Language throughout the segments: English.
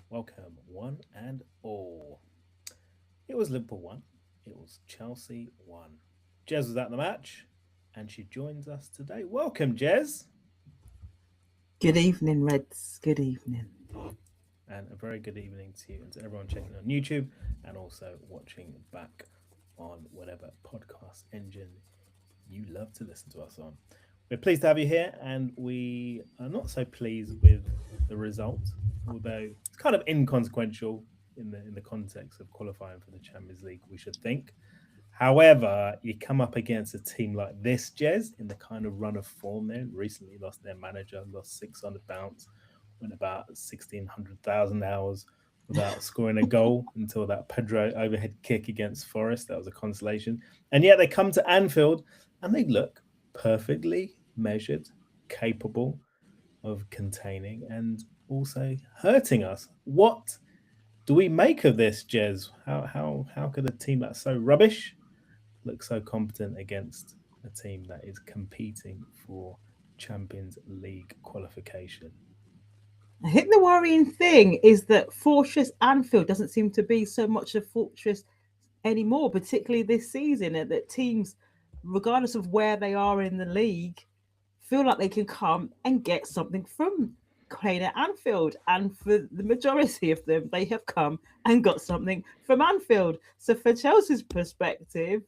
Welcome, one and all. It was Liverpool 1, it was Chelsea 1. Jez was at the match, and she joins us today. Welcome, Jez, Good evening, Reds. Good evening. and a very good evening to you and to everyone checking on YouTube and also watching back on whatever podcast engine you love to listen to us on. We're pleased to have you here, and we are not so pleased with the result, although it's kind of inconsequential in the context of qualifying for the Champions League. We should think. However, you come up against a team like this, Jez, in the kind of run of form. They recently lost their manager, lost six on the bounce, went about 1,600,000 hours without scoring a goal until that Pedro overhead kick against Forest. That was a consolation. And yet they come to Anfield and they look perfectly measured, capable of containing and also hurting us. What do we make of this, Jez? How could a team that's so rubbish look so competent against a team that is competing for Champions League qualification? I think the worrying thing is that Fortress Anfield doesn't seem to be so much a fortress anymore, particularly this season, and that teams, regardless of where they are in the league, feel like they can come and get something from playing at Anfield. And for the majority of them, they have come and got something from Anfield. So, for Chelsea's perspective,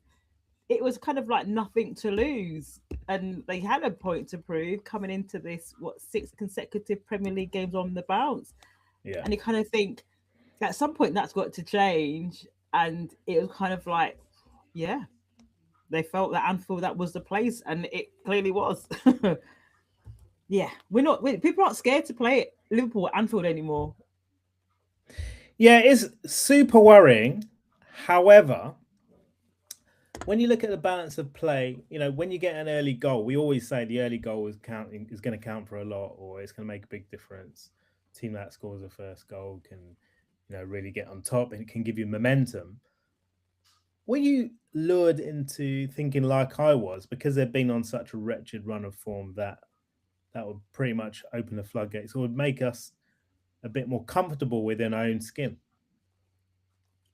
it was kind of like nothing to lose. And they had a point to prove coming into this, what, six consecutive Premier League games on the bounce. Yeah. And you kind of think at some point that's got to change. And it was kind of like, yeah, they felt that Anfield, that was the place. And it clearly was. Yeah, people aren't scared to play it Liverpool at Anfield anymore. Yeah, it's super worrying. However, when you look at the balance of play, when you get an early goal, we always say the early goal is going to count for a lot, or it's going to make a big difference. Team that scores the first goal can, really get on top and it can give you momentum. Were you lured into thinking like I was because they've been on such a wretched run of form that would pretty much open the floodgates or would make us a bit more comfortable within our own skin?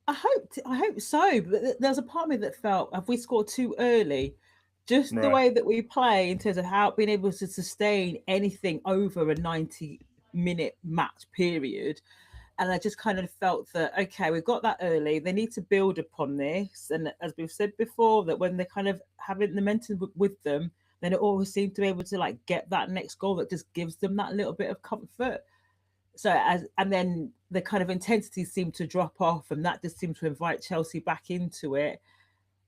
I hope so. But there's a part of me that felt, have we scored too early? Just the Right. way that we play in terms of how being able to sustain anything over a 90-minute match period. And I just kind of felt that, okay, we've got that early. They need to build upon this. And as we've said before, that when they kind of having the momentum with them, then it always seems to be able to like get that next goal that just gives them that little bit of comfort. So as and then the kind of intensity seemed to drop off, and that just seemed to invite Chelsea back into it.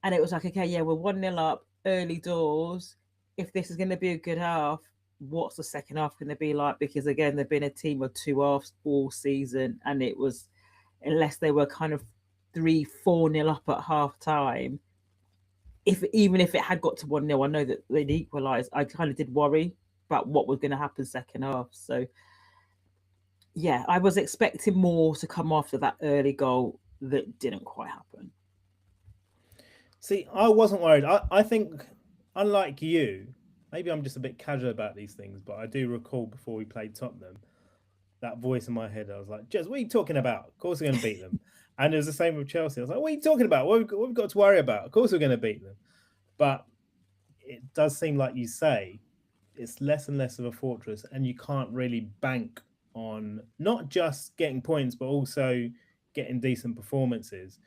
And it was like, okay, yeah, we're 1-0 up early doors. If this is going to be a good half, what's the second half going to be like? Because again, they've been a team of two halves all season, and it was, unless they were kind of 3-4-0 up at half time, if even if it had got to 1-0, I know that they'd equalised. I kind of did worry about what was going to happen second half. So yeah, I was expecting more to come after that early goal that didn't quite happen. See, I wasn't worried. I think, unlike you, maybe I'm just a bit casual about these things, but I do recall before we played Tottenham, that voice in my head. I was like, Jez, what are you talking about? Of course we're going to beat them. And it was the same with Chelsea. I was like, what are you talking about? What have we got to worry about? Of course we're going to beat them. But it does seem like you say it's less and less of a fortress, and you can't really bank on not just getting points, but also getting decent performances.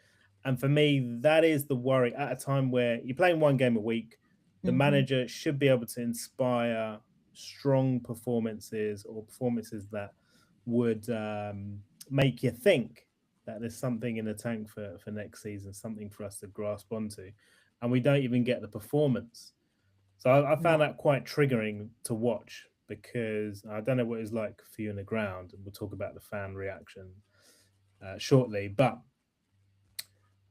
And for me, that is the worry at a time where you're playing one game a week. The Mm-hmm. manager should be able to inspire strong performances or performances that would make you think that there's something in the tank for next season, something for us to grasp onto. And we don't even get the performance. So I No. found that quite triggering to watch because I don't know what it's like for you in the ground. And we'll talk about the fan reaction shortly. But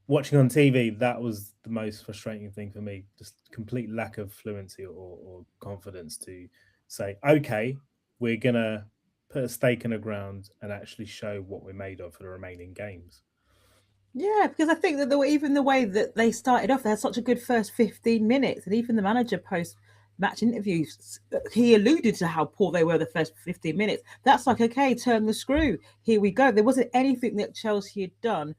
watching on TV, that was the most frustrating thing for me. Just complete lack of fluency or confidence to say, okay, we're going to put a stake in the ground and actually show what we're made of for the remaining games. Yeah, because I think that even the way that they started off, they had such a good first 15 minutes, and even the manager post match interviews, he alluded to how poor they were the first 15 minutes. That's like, okay, turn the screw. Here we go. There wasn't anything that Chelsea had done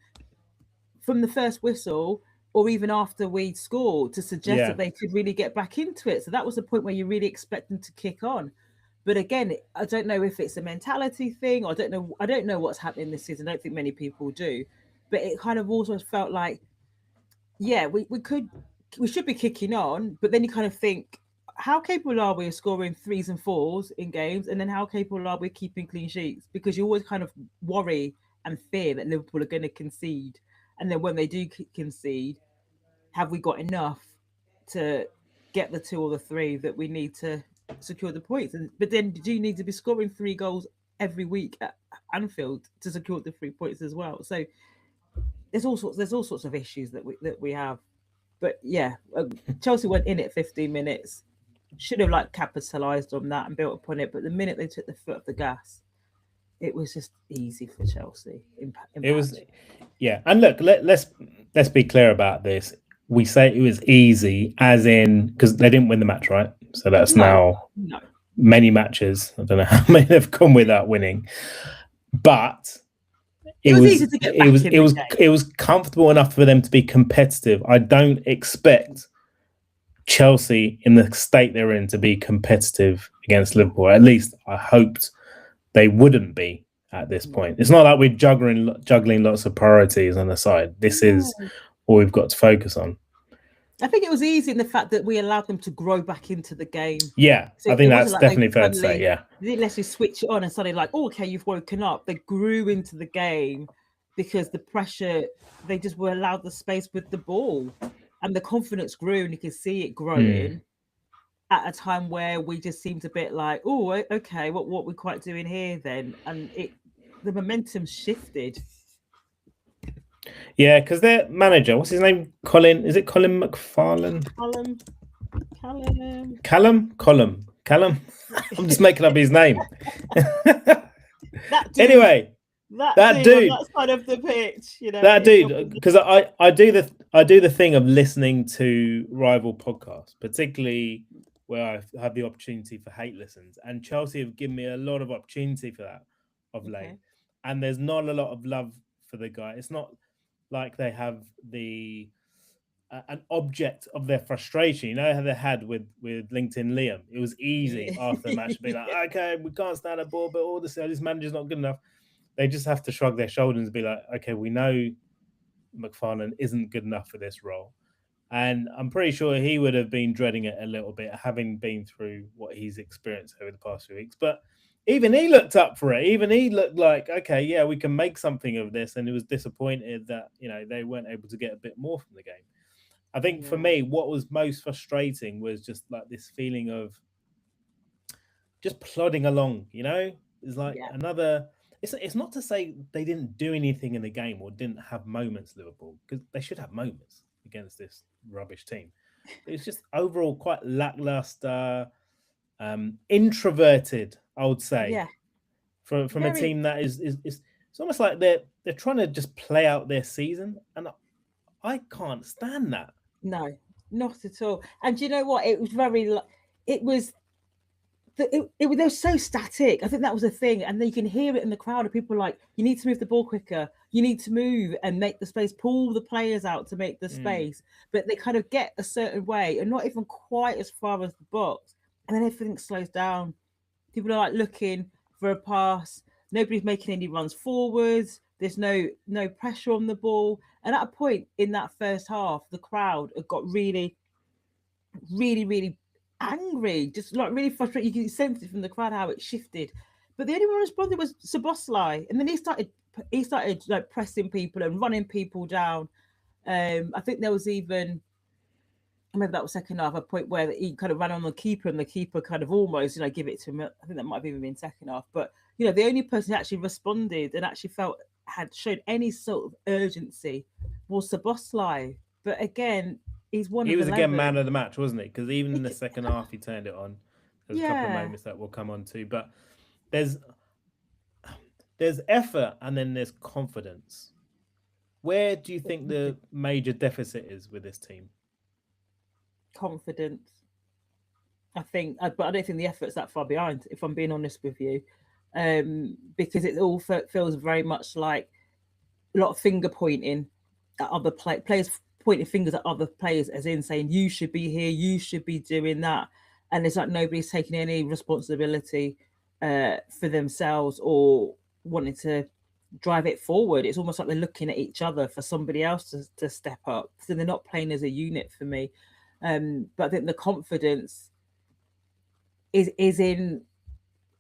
from the first whistle or even after we scored to suggest Yeah. that they could really get back into it. So that was the point where you really expect them to kick on. But again, I don't know if it's a mentality thing. Or I don't know. I don't know what's happening this season. I don't think many people do. But it kind of also felt like, yeah, we should be kicking on. But then you kind of think, how capable are we of scoring threes and fours in games? And then how capable are we of keeping clean sheets? Because you always kind of worry and fear that Liverpool are going to concede. And then when they do concede, have we got enough to get the two or the three that we need to secure the points? And but then do you need to be scoring 3 goals every week at Anfield to secure the 3 points as well? So there's all sorts of issues that we have. But yeah, Chelsea went in at 15 minutes. Should have like capitalised on that and built upon it. But the minute they took the foot off the gas, it was just easy for Chelsea. It was, yeah. And look, let's be clear about this. We say it was easy, as in because they didn't win the match, right? So that's now many matches. I don't know how many have come without winning, but it was easy to get back in the game. It was comfortable enough for them to be competitive. I don't expect Chelsea in the state they're in to be competitive against Liverpool. At least I hoped they wouldn't be at this point. It's not like we're juggling lots of priorities on the side. This is all we've got to focus on. I think it was easy in the fact that we allowed them to grow back into the game. Yeah, so I think that's like definitely fair to say. Yeah, they didn't let you switch it on and suddenly like, oh, okay, you've woken up. They grew into the game because the pressure, they just were allowed the space with the ball, and the confidence grew, and you can see it growing at a time where we just seemed a bit like, oh, okay, what we're quite doing here then, and the momentum shifted. Yeah, because their manager, what's his name? Colin? Is it Colin McFarlane? Callum. I'm just making up his name. Anyway, that dude, on that side of the pitch, you know, that dude. Because I do the thing of listening to rival podcasts, particularly where I have the opportunity for hate listens, and Chelsea have given me a lot of opportunity for that of late, and there's not a lot of love for the guy. It's not like they have an object of their frustration. You know how they had with LinkedIn Liam. It was easy after the match to be like, okay, we can't stand a ball, but all this manager's not good enough. They just have to shrug their shoulders and be like, okay, we know McFarlane isn't good enough for this role. And I'm pretty sure he would have been dreading it a little bit, having been through what he's experienced over the past few weeks. But even he looked up for it. Even he looked like, okay, yeah, we can make something of this. And he was disappointed that, they weren't able to get a bit more from the game. I think for me, what was most frustrating was just like this feeling of just plodding along, It's like another... It's not to say they didn't do anything in the game or didn't have moments, Liverpool, because they should have moments against this rubbish team. It was just overall quite lackluster, introverted, I would say, from a team that is it's almost like they're trying to just play out their season, and I can't stand that. No, not at all. And you know what? It was they were so static. I think that was a thing, and then you can hear it in the crowd of people like, you need to move the ball quicker, you need to move and make the space, pull the players out to make the space. But they kind of get a certain way and not even quite as far as the box, and then everything slows down. People are like looking for a pass, nobody's making any runs forwards, there's no pressure on the ball. And at a point in that first half, the crowd had got really, really, really angry, just like really frustrated. You can sense it from the crowd how it shifted. But the only one responded was Szoboszlai, and then he started like pressing people and running people down. I think there was even, maybe that was second half, a point where he kind of ran on the keeper, and the keeper kind of almost give it to him. I think that might have even been second half. But the only person who actually responded and actually had showed any sort of urgency was Szoboszlai. But again, he was again man of the match, wasn't he? Because even in the second half, he turned it on. There's a couple of moments that we'll come on to, but there's effort and then there's confidence. Where do you think the major deficit is with this team? Confidence. I think, but I don't think the effort's that far behind, if I'm being honest with you, because it all feels very much like a lot of finger pointing at other players, pointing fingers at other players, as in saying you should be here, you should be doing that, and it's like nobody's taking any responsibility for themselves or wanting to drive it forward. It's almost like they're looking at each other for somebody else to step up. So they're not playing as a unit for me. But I think the confidence is in,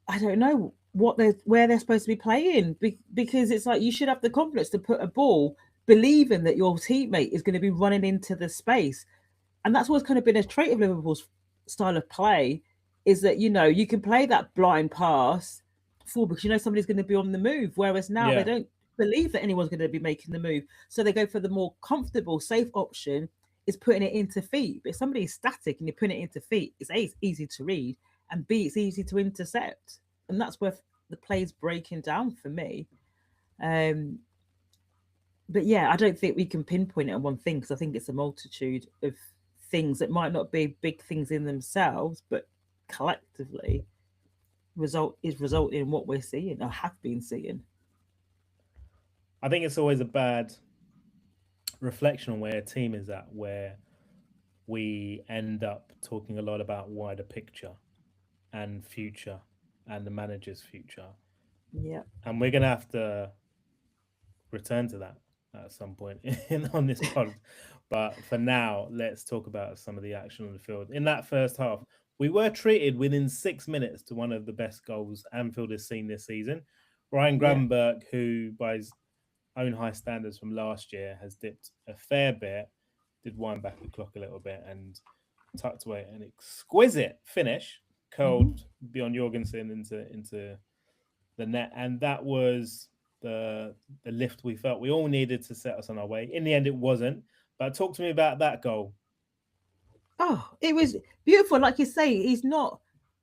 I don't know what they're where they're supposed to be playing, because it's like you should have the confidence to put a ball, believing that your teammate is going to be running into the space, and that's what's kind of been a trait of Liverpool's style of play, is that you can play that blind pass for because somebody's going to be on the move, whereas now they Yeah. don't believe that anyone's going to be making the move, so they go for the more comfortable, safe option, is putting it into feet. But if somebody's static and you're putting it into feet, it's A, it's easy to read, and B, it's easy to intercept, and that's where the play's breaking down for me. Um, but yeah, I don't think we can pinpoint it on one thing, because I think it's a multitude of things that might not be big things in themselves, but collectively resulting in what we're seeing or have been seeing. I think it's always a bad reflection on where a team is at, where we end up talking a lot about wider picture and future and the manager's future. Yeah, And we're going to have to return to that at some point on this pod. But for now, let's talk about some of the action on the field. In that first half, we were treated within 6 minutes to one of the best goals Anfield has seen this season. Ryan yeah. Gravenberch, who by his own high standards from last year has dipped a fair bit, did wind back the clock a little bit and tucked away an exquisite finish, Mm-hmm. curled beyond Jorgensen into the net, and that was the lift we felt we all needed to set us on our way. In the end, it wasn't. But talk to me about that goal. Oh, it was beautiful. Like you say, he's not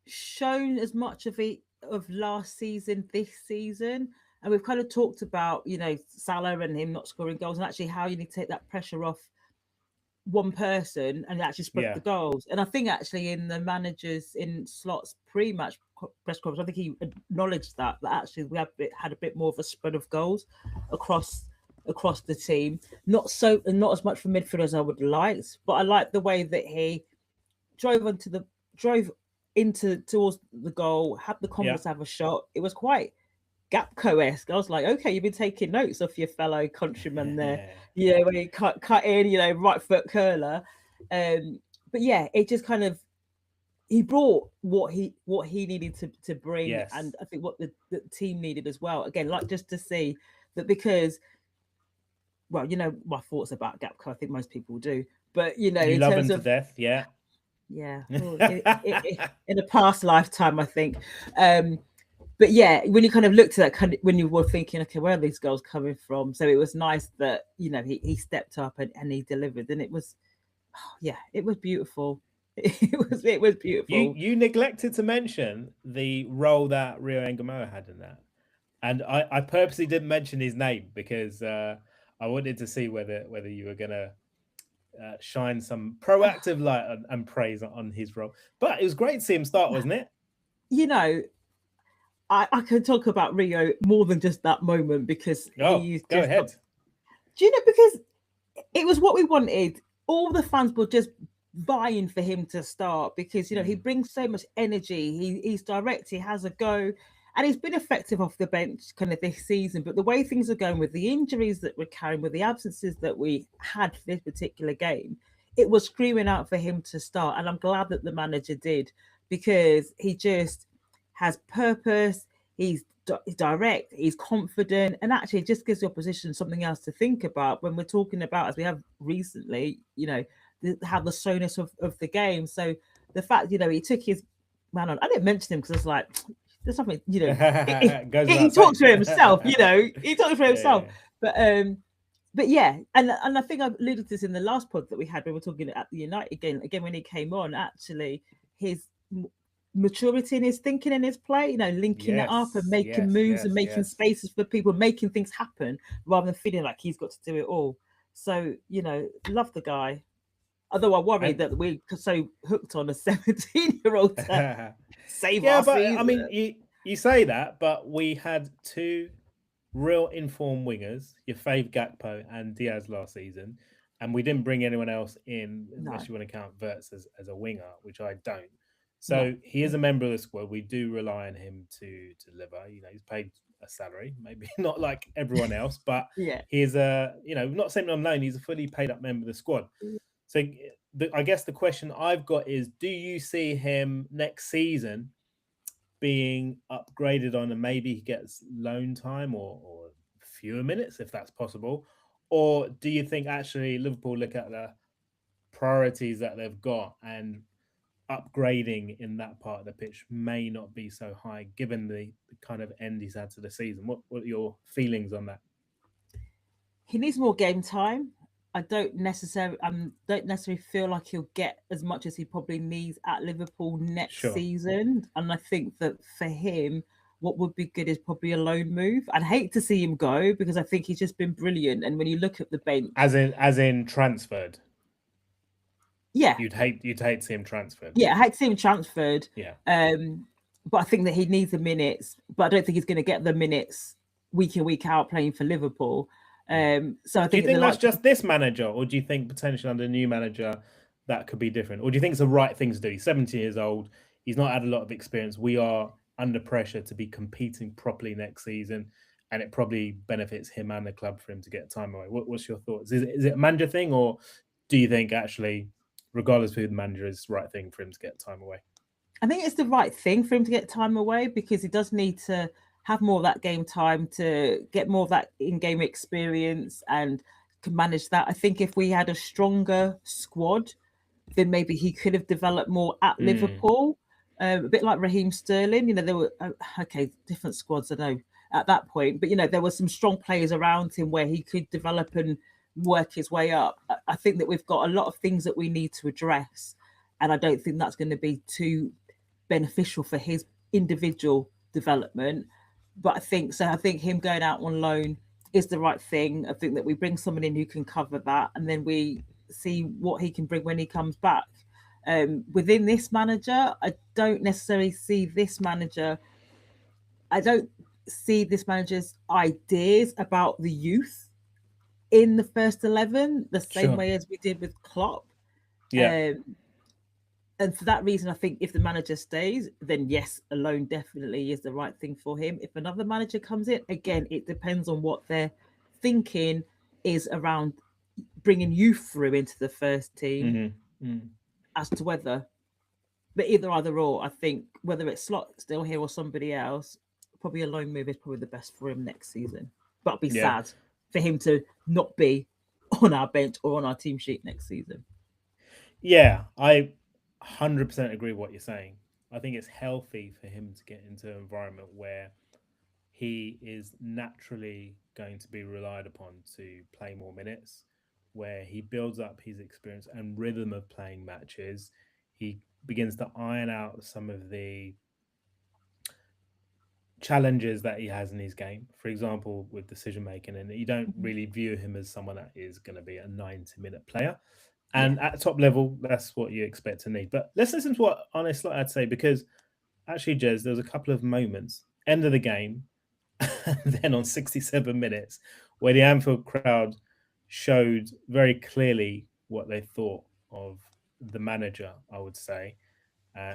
shown as much of it of last season this season. And we've kind of talked about, Salah and him not scoring goals, and actually how you need to take that pressure off one person and actually spread Yeah, the goals. And I think actually in the managers in Slot's pre-match press conference, I think he acknowledged that actually we had a bit more of a spread of goals across the team. Not as much from midfield as I would like, but I like the way that he drove into towards the goal, had the yeah. confidence to have a shot. It was quite Gapco-esque. I was like, okay, you've been taking notes off your fellow countrymen there. When you cut in, right foot curler. But yeah, it just kind of he brought what he needed to bring, Yes. and I think what the team needed as well. Again, like just to see that, because well, my thoughts about Gapco. I think most people do, but You in love terms him to of, death, yeah. yeah, well, in a past lifetime, I think. But yeah, when you kind of looked at that, kind of when you were thinking, okay, where are these goals coming from? So it was nice that he stepped up and he delivered, and it was, yeah, it was beautiful. It was you beautiful. you neglected to mention the role that Rio Engamoa had in that. And I purposely didn't mention his name because I wanted to see whether you were gonna shine some proactive light and praise on his role. But it was great to see him start, wasn't it? You know, I can talk about Rio more than just that moment, because Oh, he's go just got. ahead. Do you know? Because it was what we wanted. All the fans were just vying for him to start, because he Mm, brings so much energy. He's direct. He has a go, and he's been effective off the bench kind of this season. But the way things are going with the injuries that we're carrying, with the absences that we had for this particular game, it was screaming out for him to start. And I'm glad that the manager did, because he just has purpose. He's direct, he's confident, and actually it just gives the opposition something else to think about when we're talking about, as we have recently, how the slowness of the game. So the fact, he took his man on. I didn't mention him because it's like, there's something, goes he without talks saying. for himself, he talks for himself. Yeah, But yeah, and I think I alluded to this in the last pod that we had when we were talking at the United game. Again, when he came on, actually, his maturity in his thinking and his play, linking it up and yes, making yes, moves and yes, making yes. spaces for people, making things happen rather than feeling like he's got to do it all. So, love the guy. Although I worry And that we're so hooked on a 17-year-old to save yeah, our but I season. mean, you say that, but we had two real informed wingers, your Fave Gakpo and Diaz last season, and we didn't bring anyone else in No, unless you want to count Verts as a winger, which I don't. no. So he is a member of the squad. We do rely on him to deliver. You know, he's paid a salary, maybe not like everyone else, but Yeah. he's a not saying on loan. He's a fully paid up member of the squad. So I guess the question I've got is: do you see him next season being upgraded on, and maybe he gets loan time or fewer minutes if that's possible? Or do you think actually Liverpool look at the priorities that they've got and upgrading in that part of the pitch may not be so high given the kind of end he's had to the season? What are your feelings on that? He needs more game time. I don't necessarily feel like he'll get as much as he probably needs at Liverpool next Sure. season. And I think that for him, what would be good is probably a loan move. I'd hate to see him go because I think he's just been brilliant. And when you look at the bench, As in transferred. yeah, You'd hate to see him transferred. yeah, I hate to see him transferred. Yeah. But I think that he needs the minutes. But I don't think he's going to get the minutes week in week out playing for Liverpool. So I Do you think the think that's like just this manager, or do you think potentially under a new manager that could be different? Or do you think it's the right thing to do? He's 70 years old. He's not had a lot of experience. We are under pressure to be competing properly next season, and it probably benefits him and the club for him to get time away. What's your thoughts? Is it a manager thing, or do you think actually, regardless of who the manager is, the right thing for him to get time away? I think it's the right thing for him to get time away because he does need to have more of that game time to get more of that in-game experience and can manage that. I think if we had a stronger squad, then maybe he could have developed more at Mm, Liverpool. A bit like Raheem Sterling, there were okay, different squads. I know at that point, but there were some strong players around him where he could develop and work his way up. I think that we've got a lot of things that we need to address, and I don't think that's going to be too beneficial for his individual development. But I think him going out on loan is the right thing. I think that we bring someone in who can cover that, and then we see what he can bring when he comes back. Within this manager, I don't necessarily see this manager. I don't see this manager's ideas about the youth in the first 11 the same sure. way as we did with Klopp. Yeah. Um, and for that reason, I think if the manager stays, then yes, a loan definitely is the right thing for him. If another manager comes in, again, it depends on what their thinking is around bringing youth through into the first team Hmm. Mm. as to whether, but either or, I think whether it's Slot still here or somebody else, probably a loan move is probably the best for him next season. But it'd be Yeah. sad for him to not be on our bench or on our team sheet next season. Yeah, I 100% agree with what you're saying. I think it's healthy for him to get into an environment where he is naturally going to be relied upon to play more minutes, where he builds up his experience and rhythm of playing matches. He begins to iron out some of the challenges that he has in his game, for example, with decision making, and you don't Mhm. really view him as someone that is going to be a 90-minute player. Yeah, And at top level, that's what you expect to need. But let's listen to what Honest Slot had to say, because actually, Jez, there was a couple of moments, end of the game, and then on 67 minutes, where the Anfield crowd showed very clearly what they thought of the manager, I would say.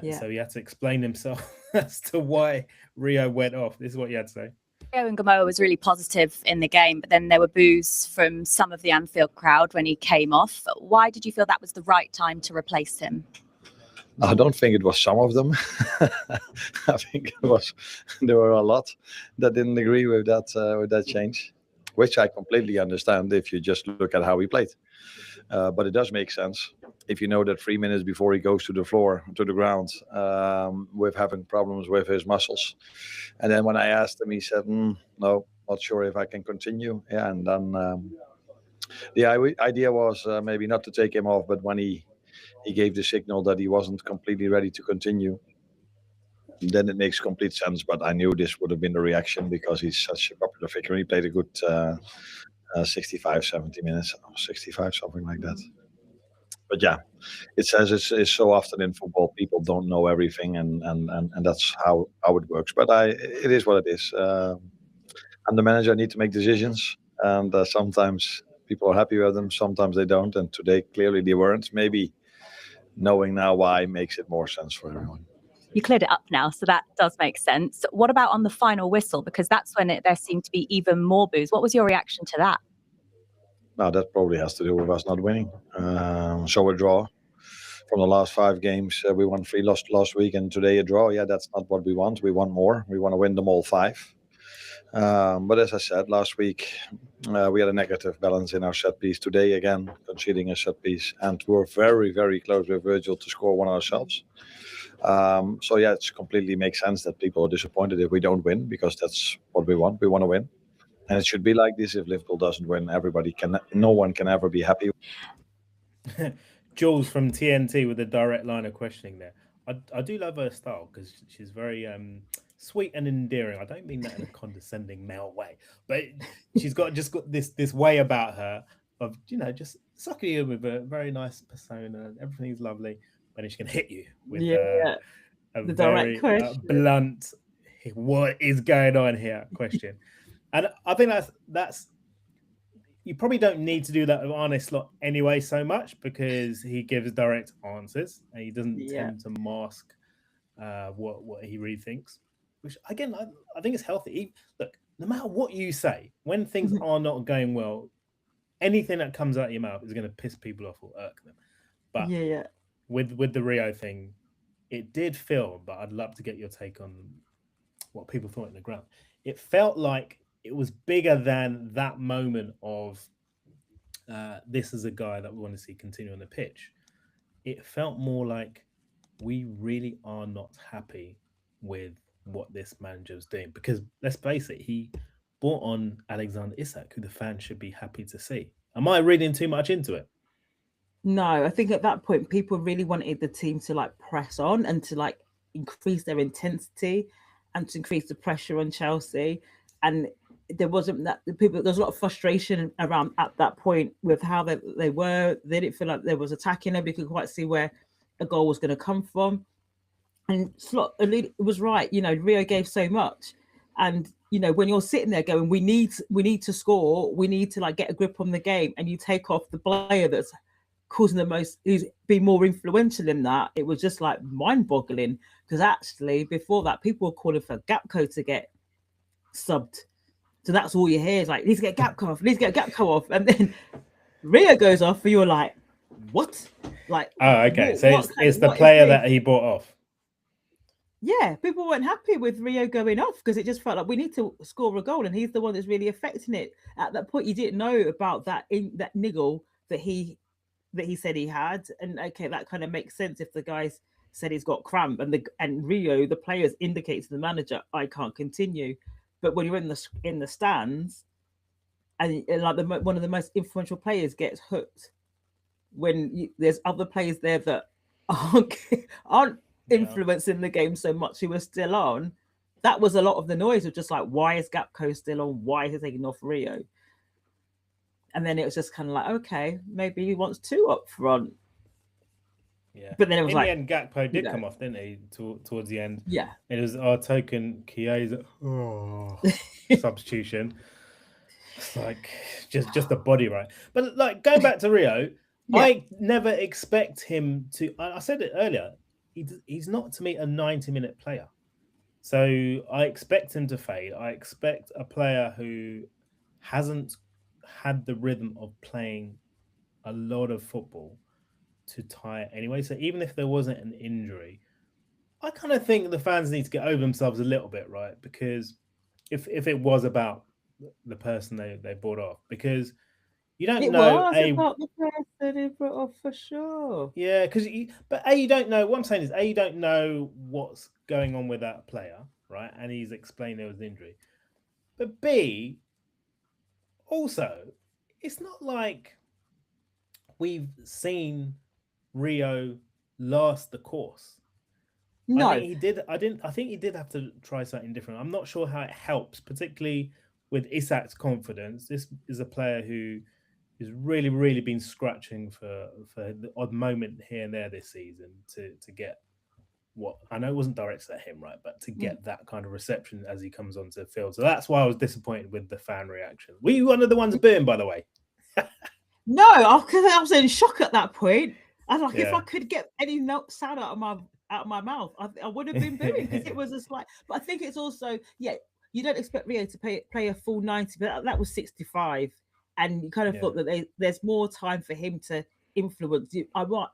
yeah. So he had to explain himself as to why Rio went off. This is what he had to say. And Gamoa was really positive in the game, but then there were boos from some of the Anfield crowd when he came off. Why did you feel that was the right time to replace him? I don't think it was some of them. I think there were a lot that didn't agree with that change, which I completely understand if you just look at how he played. But it does make sense if you know that 3 minutes before he goes to the ground, with having problems with his muscles. And then when I asked him, he said, "No, not sure if I can continue." Yeah, and then the idea was maybe not to take him off, but when he gave the signal that he wasn't completely ready to continue, then it makes complete sense. But I knew this would have been the reaction because he's such a popular figure. He played a good 65, 70 minutes, 65, something like that. But yeah, it says it's so often in football people don't know everything, and that's how it works. But it is what it is. I'm the manager. I need to make decisions, and sometimes people are happy with them, sometimes they don't. And today, clearly, they weren't. Maybe knowing now why makes it more sense for everyone. You cleared it up now, so that does make sense. What about on the final whistle? Because that's when there seemed to be even more boos. What was your reaction to that? Now that probably has to do with us not winning. So a draw. From the last 5 games, we won 3, lost last week, and today a draw. Yeah, that's not what we want. We want more. We want to win them all 5. But as I said last week, we had a negative balance in our set piece. Today, again, conceding a set piece, and we're very, very close with Virgil to score one ourselves. So yeah, it completely makes sense that people are disappointed if we don't win, because that's what we want. We want to win, and it should be like this. If Liverpool doesn't win, no one can ever be happy. Jules from TNT with a direct line of questioning there. I do love her style because she's very sweet and endearing. I don't mean that in a condescending male way, but she's got this way about her of, just sucking you in with a very nice persona. Everything's lovely, but she's gonna hit you with a the very direct question. blunt, what is going on here question. And I think that's you probably don't need to do that with Arne Slot anyway so much, because he gives direct answers and he doesn't tend to mask what he really thinks, which again I think is healthy. Look, no matter what you say, when things are not going well, anything that comes out of your mouth is going to piss people off or irk them. But with the Rio thing, it did feel, but I'd love to get your take on what people thought in the ground. It felt like it was bigger than that moment of this is a guy that we want to see continue on the pitch. It felt more like we really are not happy with what this manager's doing, because let's face it, he brought on Alexander Isak, who the fans should be happy to see. Am I reading too much into it? No, I think at that point people really wanted the team to press on and to increase their intensity and to increase the pressure on Chelsea. And there wasn't that there's a lot of frustration around at that point with how they were. They didn't feel like there was attacking them. You could quite see where a goal was going to come from. And Slot was right. Rio gave so much, and when you're sitting there going, we need to score, we need to get a grip on the game, and you take off the player that's causing the most, who's been more influential in that, it was just mind-boggling. Because actually, before that, people were calling for Gapco to get subbed. So that's all you hear is needs to get Gapco off, and then Rio goes off, and you're like, what? Okay. So it's the player that he bought off. Yeah, people weren't happy with Rio going off because it just felt like we need to score a goal, and he's the one that's really affecting it. At that point, you didn't know about that niggle that he said he had, and okay, that kind of makes sense if the guys said he's got cramp, and Rio, the players, indicate to the manager, I can't continue. But when you're in the stands, and one of the most influential players gets hooked, when there's other players there that aren't influencing the game so much, who are still on, that was a lot of the noise of just why is Gapco still on? Why is he taking off Rio? And then it was just kind of okay, maybe he wants 2 up front. Yeah, but then it was in the end, Gakpo did come off, didn't he? Towards the end, yeah. It was our token Chiesa substitution. It's just a body right. But going back to Rio, I never expect him to. I said it earlier. He's not to me a 90-minute player, so I expect him to fade. I expect a player who hasn't had the rhythm of playing a lot of football to tire anyway. So even if there wasn't an injury, I kind of think the fans need to get over themselves a little bit, right? Because if it was about the person they bought off, because you don't know about the person they brought off for sure. Yeah, because you don't know. What I'm saying is, you don't know what's going on with that player, right? And he's explained there was an injury. But B, also, it's not like we've seen Rio last the course. No, I think he did. I think he did have to try something different. I'm not sure how it helps, particularly with Isak's confidence. This is a player who who's really, really been scratching for the odd moment here and there this season to get what I know wasn't directed at him, right, but to get that kind of reception as he comes onto the field. So that's why I was disappointed with the fan reaction. Were you one of the ones booing, by the way? No, because I was in shock at that point. I was like, if Yeah. I could get any sound out of my mouth, I would have been booing because it was just like. But I think it's also you don't expect Rio to play a full 90, but that was 65, and you kind of thought that there's more time for him to influence you.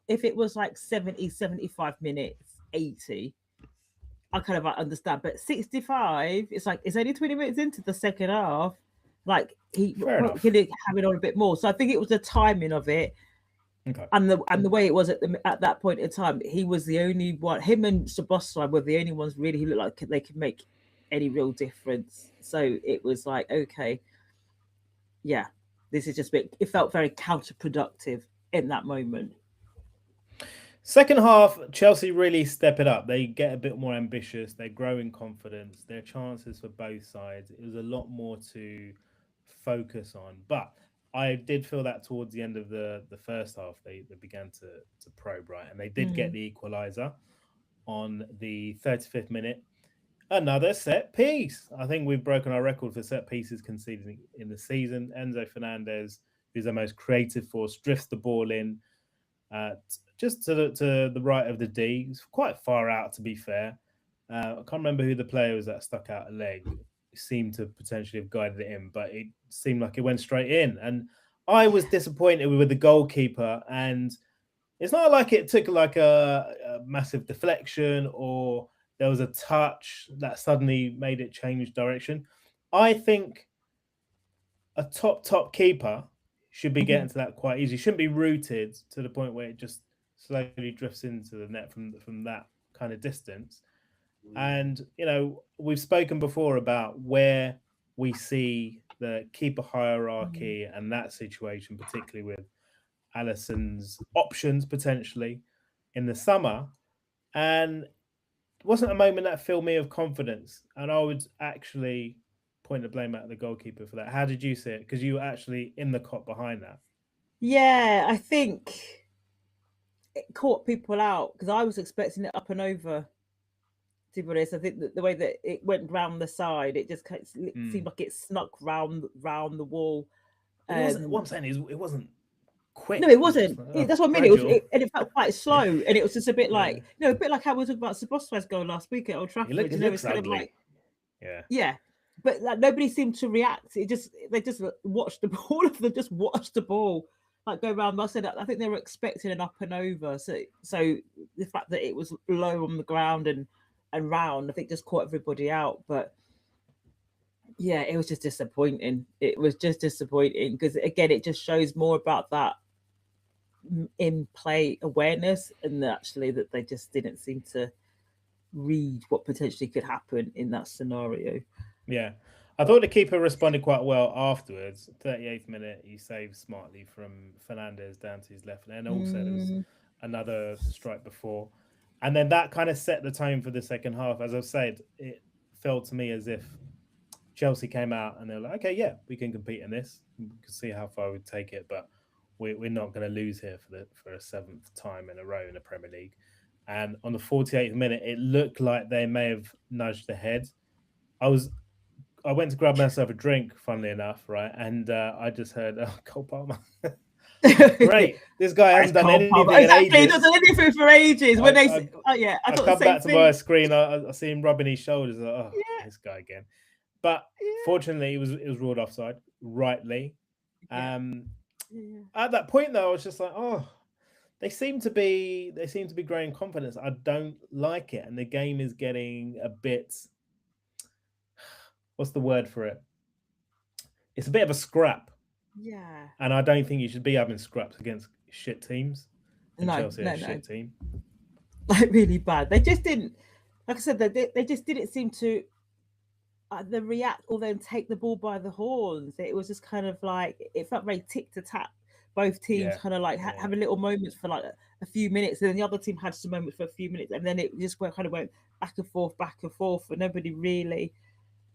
If it was like 70, 75 minutes, 80, I kind of understand, but 65, it's like it's only 20 minutes into the second half. Like he could have it on a bit more. So I think it was the timing of it, and the way it was at that point in time. He was the only one. Him and Szoboszlai were the only ones really who looked like they could make any real difference. So it was like, okay, yeah, this is just it felt very counterproductive in that moment. Second half, Chelsea really step it up. They get a bit more ambitious. They grow in confidence. Their chances for both sides. It was a lot more to focus on. But I did feel that towards the end of the first half, they began to probe, right? And they did get the equaliser on the 35th minute. Another set piece. I think we've broken our record for set pieces conceded in the season. Enzo Fernandez, who's the most creative force, drifts the ball in. Just to the right of the D. It's quite far out, to be fair. I can't remember who the player was that stuck out a leg. It seemed to potentially have guided it in, but it seemed like it went straight in. And I was disappointed with the goalkeeper. And it's not like it took like a massive deflection or there was a touch that suddenly made it change direction. I think a top keeper should be getting to that quite easy. Shouldn't be rooted to the point where it just slowly drifts into the net from that kind of distance. And, we've spoken before about where we see the keeper hierarchy and that situation, particularly with Alisson's options potentially in the summer. And it wasn't a moment that filled me of confidence. And I would actually point the blame at the goalkeeper for that. How did you see it? Because you were actually in the cop behind that. Yeah, I think it caught people out because I was expecting it up and over. To be honest, I think that the way that it went round the side, it just seemed like it snuck round the wall. What I'm saying is, it wasn't quick. No, it wasn't. That's what I mean. It felt quite slow, and it was just a bit like a bit like how we were talking about Szoboszlai's goal last week at Old Trafford. It looks kind ugly. Of like, yeah. But like, nobody seemed to react. They just watched the ball. All of them just watched the ball like go around. I said I think they were expecting an up and over. So the fact that it was low on the ground and round, I think just caught everybody out. But yeah, it was just disappointing. It was just disappointing because again, it just shows more about that in play awareness and actually that they just didn't seem to read what potentially could happen in that scenario. Yeah, I thought the keeper responded quite well afterwards. 38th minute, he saved smartly from Fernandez down to his left, and then also there was another strike before, and then that kind of set the tone for the second half. As I've said, it felt to me as if Chelsea came out and they were like, okay, yeah, we can compete in this. We can see how far we take it, but we're not going to lose here for a seventh time in a row in the Premier League. And on the 48th minute, it looked like they may have nudged ahead. I went to grab myself a drink, funnily enough, right? And I just heard, Cole Palmer. Great. This guy hasn't done anything in ages. He hasn't done anything for ages. I come back to my screen, I see him rubbing his shoulders. This guy again. But fortunately, it was ruled offside, rightly. At that point, though, I was just like, they seem to be growing confidence. I don't like it, and the game is getting a bit. What's the word for it? It's a bit of a scrap. Yeah. And I don't think you should be having scraps against shit teams. And Chelsea are a shit team. Like really bad. They just didn't. Like I said, they just didn't seem to. They react or then take the ball by the horns. It was just kind of like it felt very tick to tap. Both teams kind of like having little moments for like a few minutes, and then the other team had some moments for a few minutes, and then it just went back and forth, and nobody really.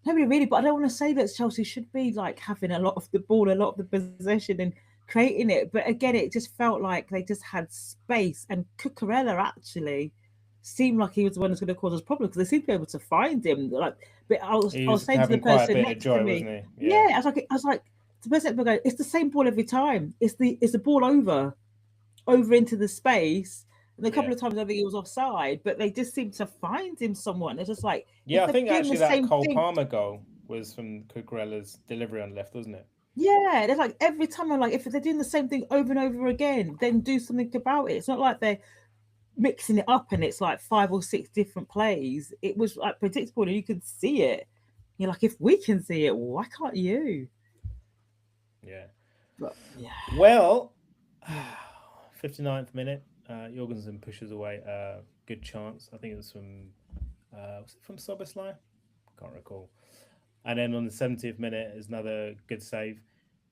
But I don't want to say that Chelsea should be like having a lot of the ball, a lot of the possession, and creating it. But again, it just felt like they just had space, and Cucurella actually seemed like he was the one who's going to cause us problems because they seemed to be able to find him. Like, but I was saying to the person next to me, yeah, I was like, the person going, it's the same ball every time. It's the ball over into the space. And a couple of times I think he was offside, but they just seemed to find him someone. It's just like, I think actually that Cole Palmer goal was from Cucurella's delivery on the left, wasn't it? Yeah, it's like every time I'm like, if they're doing the same thing over and over again, then do something about it. It's not like they're mixing it up and it's like 5 or 6 different plays. It was like predictable and you could see it. You're like, if we can see it, why can't you? Yeah. But, yeah. Well, 59th minute, Jorgensen pushes away a good chance. I think it was from Soboslai? Can't recall. And then on the 70th minute is another good save.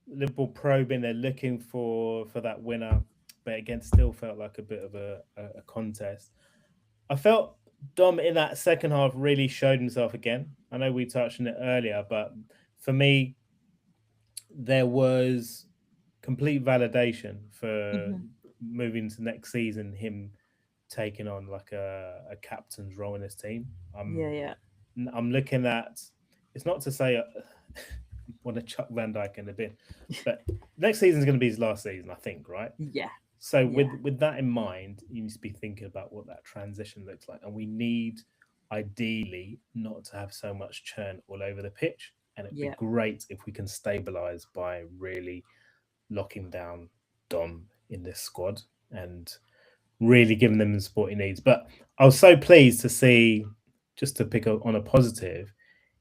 Liverpool probing, they're looking for that winner, but again, still felt like a bit of a contest. I felt Dom in that second half really showed himself again. I know we touched on it earlier, but for me, there was complete validation for moving to next season, him taking on like a captain's role in his team. I'm looking at, it's not to say I want to chuck Van Dijk in a bin, but next season is going to be his last season, I think, right? Yeah. So with that in mind, you need to be thinking about what that transition looks like. And we need, ideally, not to have so much churn all over the pitch. And it'd be great if we can stabilise by really locking down Dom in this squad and really giving them the support he needs. But I was so pleased to see, just to pick up on a positive,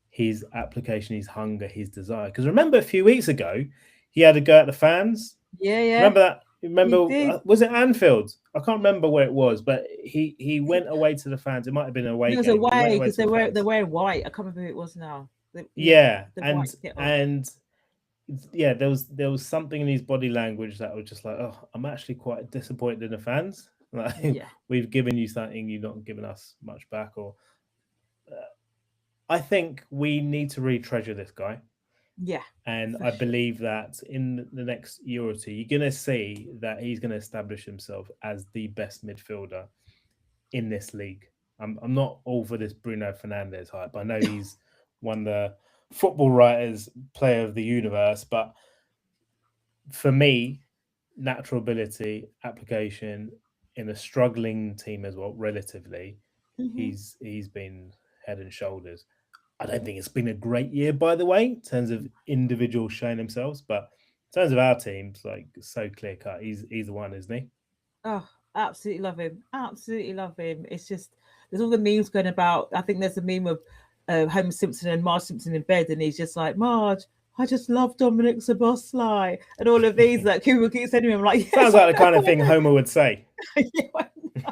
his application, his hunger, his desire. Because remember a few weeks ago, he had to go at the fans. Yeah, yeah. Remember that? Remember, was it Anfield? I can't remember where it was, but he went away to the fans. It might have been an away game. It was away because they're wearing white. I can't remember who it was now. There was something in his body language that was just like, oh, I'm actually quite disappointed in the fans. Like, we've given you something, you've not given us much back. Or I think we need to really treasure this guy. Yeah. And I believe that in the next year or two, you're going to see that he's going to establish himself as the best midfielder in this league. I'm not all for this Bruno Fernandes hype. I know he's won the Football Writers Player of the Universe, but for me, natural ability, application in a struggling team as well, relatively, he's been head and shoulders. I don't think it's been a great year, by the way, in terms of individuals showing themselves, but in terms of our teams, like, so clear cut, he's the one, isn't he? Oh, absolutely love him. Absolutely love him. It's just, there's all the memes going about. I think there's a meme of Homer Simpson and Marge Simpson in bed, and he's just like, Marge, I just love Dominic Szoboszlai, and all of these that people keep sending him. Like, sounds like the kind of thing Homer would say.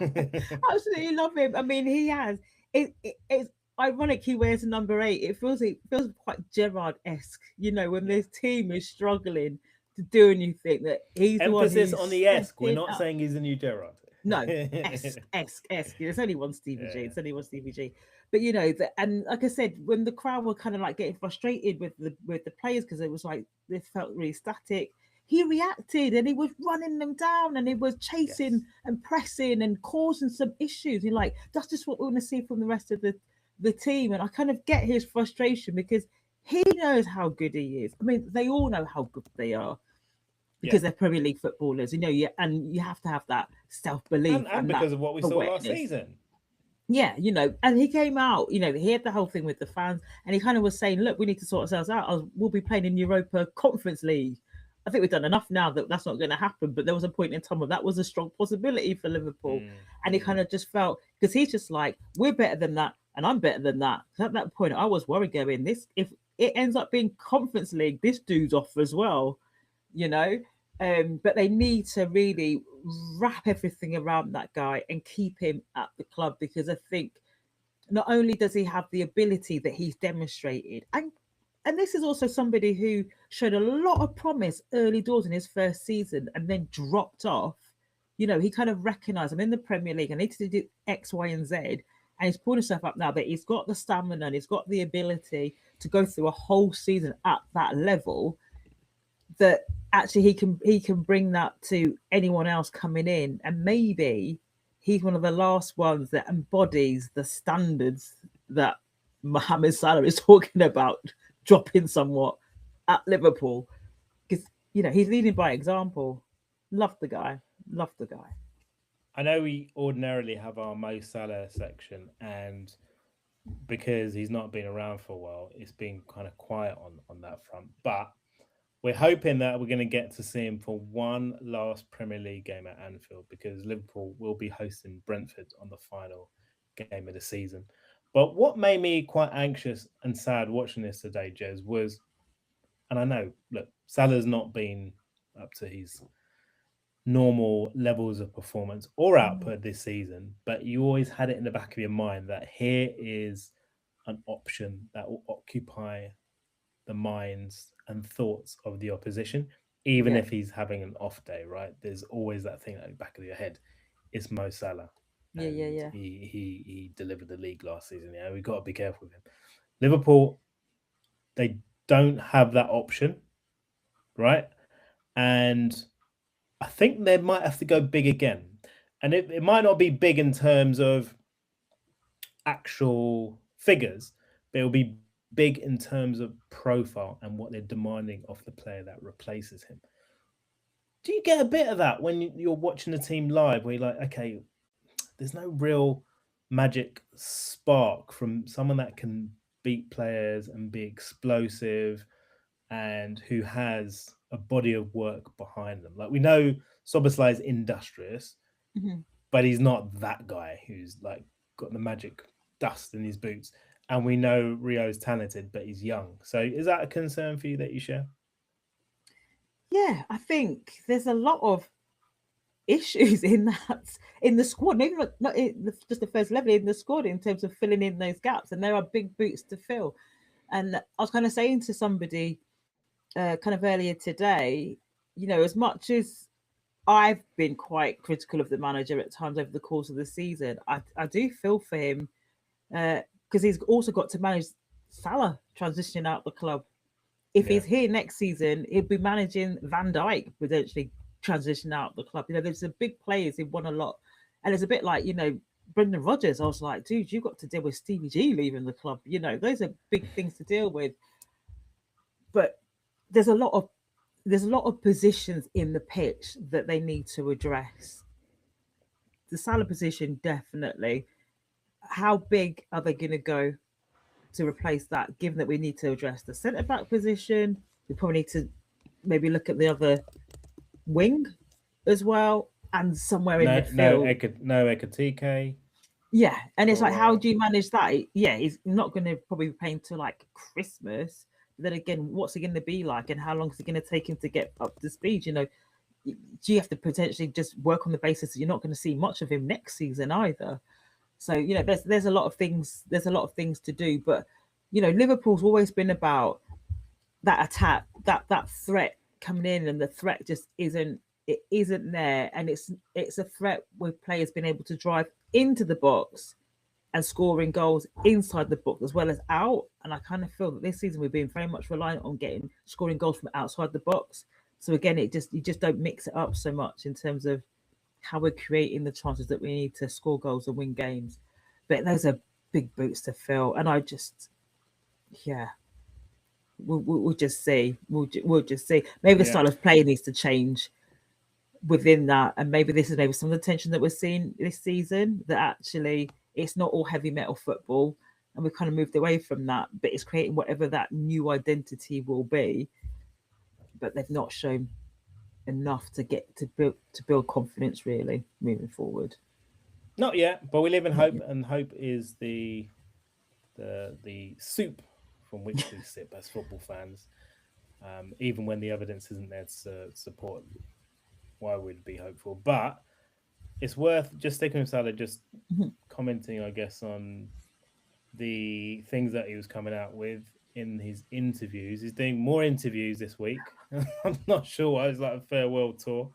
Absolutely love him. I mean, he has. It's ironic he wears a number 8. It feels quite Gerrard-esque, when this team is struggling to do anything. That he's emphasis the one on the esque. We're not saying he's a new Gerrard. No, esque. There's only one Stevie G. It's only one Stevie G. But and like I said, when the crowd were kind of like getting frustrated with the players because it was like they felt really static, he reacted and he was running them down and he was chasing and pressing and causing some issues. You're like, that's just what we want to see from the rest of the team. And I kind of get his frustration because he knows how good he is. I mean, they all know how good they are because they're Premier League footballers, and you have to have that self-belief. And because of what we saw last season. Yeah, and he came out, he had the whole thing with the fans, and he kind of was saying, look, we need to sort ourselves out. We'll be playing in Europa Conference League. I think we've done enough now that that's not going to happen. But there was a point in time where that was a strong possibility for Liverpool. And he kind of just felt, because he's just like, we're better than that, and I'm better than that. At that point, I was worried going, if it ends up being Conference League, this dude's off as well, But they need to really wrap everything around that guy and keep him at the club, because I think not only does he have the ability that he's demonstrated, and this is also somebody who showed a lot of promise early doors in his first season and then dropped off. He kind of recognized, I'm in the Premier League, I need to do X, Y, and Z. And he's pulled himself up now, but he's got the stamina and he's got the ability to go through a whole season at that level, that actually he can bring that to anyone else coming in, and maybe he's one of the last ones that embodies the standards that Mohamed Salah is talking about dropping somewhat at Liverpool, because he's leading by example. Love the guy. Love the guy. I know we ordinarily have our Mo Salah section, and because he's not been around for a while, it's been kind of quiet on that front. But we're hoping that we're going to get to see him for one last Premier League game at Anfield, because Liverpool will be hosting Brentford on the final game of the season. But what made me quite anxious and sad watching this today, Jez, was, and I know, look, Salah's not been up to his normal levels of performance or output this season, but you always had it in the back of your mind that here is an option that will occupy the minds and thoughts of the opposition, even if he's having an off day, right? There's always that thing at the back of your head. It's Mo Salah. Yeah. He delivered the league last season. Yeah, we've got to be careful with him. Liverpool, they don't have that option, right? And I think they might have to go big again. And it might not be big in terms of actual figures, but it'll be big in terms of profile and what they're demanding of the player that replaces him. Do you get a bit of that when you're watching the team live, where you're like, okay, there's no real magic spark from someone that can beat players and be explosive and who has a body of work behind them? Like, we know Szoboszlai is industrious, but he's not that guy who's like got the magic dust in his boots. And we know Rio's talented, but he's young. So is that a concern for you that you share? Yeah, I think there's a lot of issues in the squad, maybe not in just the first level, in the squad, in terms of filling in those gaps, and there are big boots to fill. And I was kind of saying to somebody kind of earlier today, as much as I've been quite critical of the manager at times over the course of the season, I do feel for him, because he's also got to manage Salah transitioning out the club. If he's here next season, he'll be managing Van Dijk potentially transition out the club. There's a big players who won a lot, and it's a bit like Brendan Rodgers. I was like, dude, you got to deal with Stevie G leaving the club. Those are big things to deal with. But there's a lot of positions in the pitch that they need to address. The Salah position, definitely. How big are they going to go to replace that, given that we need to address the centre back position? We probably need to maybe look at the other wing as well, and somewhere in midfield. No Ekatike. Yeah, and it's like, how do you manage that? Yeah, he's not going to probably be playing till like Christmas. But then again, what's it going to be like, and how long is it going to take him to get up to speed? Do you have to potentially just work on the basis that you're not going to see much of him next season either? So there's a lot of things. There's a lot of things to do, but Liverpool's always been about that attack, that threat coming in, and the threat just isn't there, and it's a threat with players being able to drive into the box and scoring goals inside the box as well as out. And I kind of feel that this season we've been very much reliant on scoring goals from outside the box. So again, you just don't mix it up so much in terms of how we're creating the chances that we need to score goals and win games. But those are big boots to fill, and I just, we'll just see. We'll just see. Maybe the style of play needs to change within that, and maybe this is maybe some of the tension that we're seeing this season, that actually it's not all heavy metal football, and we've kind of moved away from that, but it's creating whatever that new identity will be. But they've not shown enough to get to build confidence really moving forward. Not yet, but we live in hope, and hope is the soup from which we sip as football fans. Even when the evidence isn't there to support why we'd be hopeful. But it's worth just sticking with Salah, just commenting, I guess, on the things that he was coming out with in his interviews. He's doing more interviews this week. I'm not sure why. It's like a farewell tour.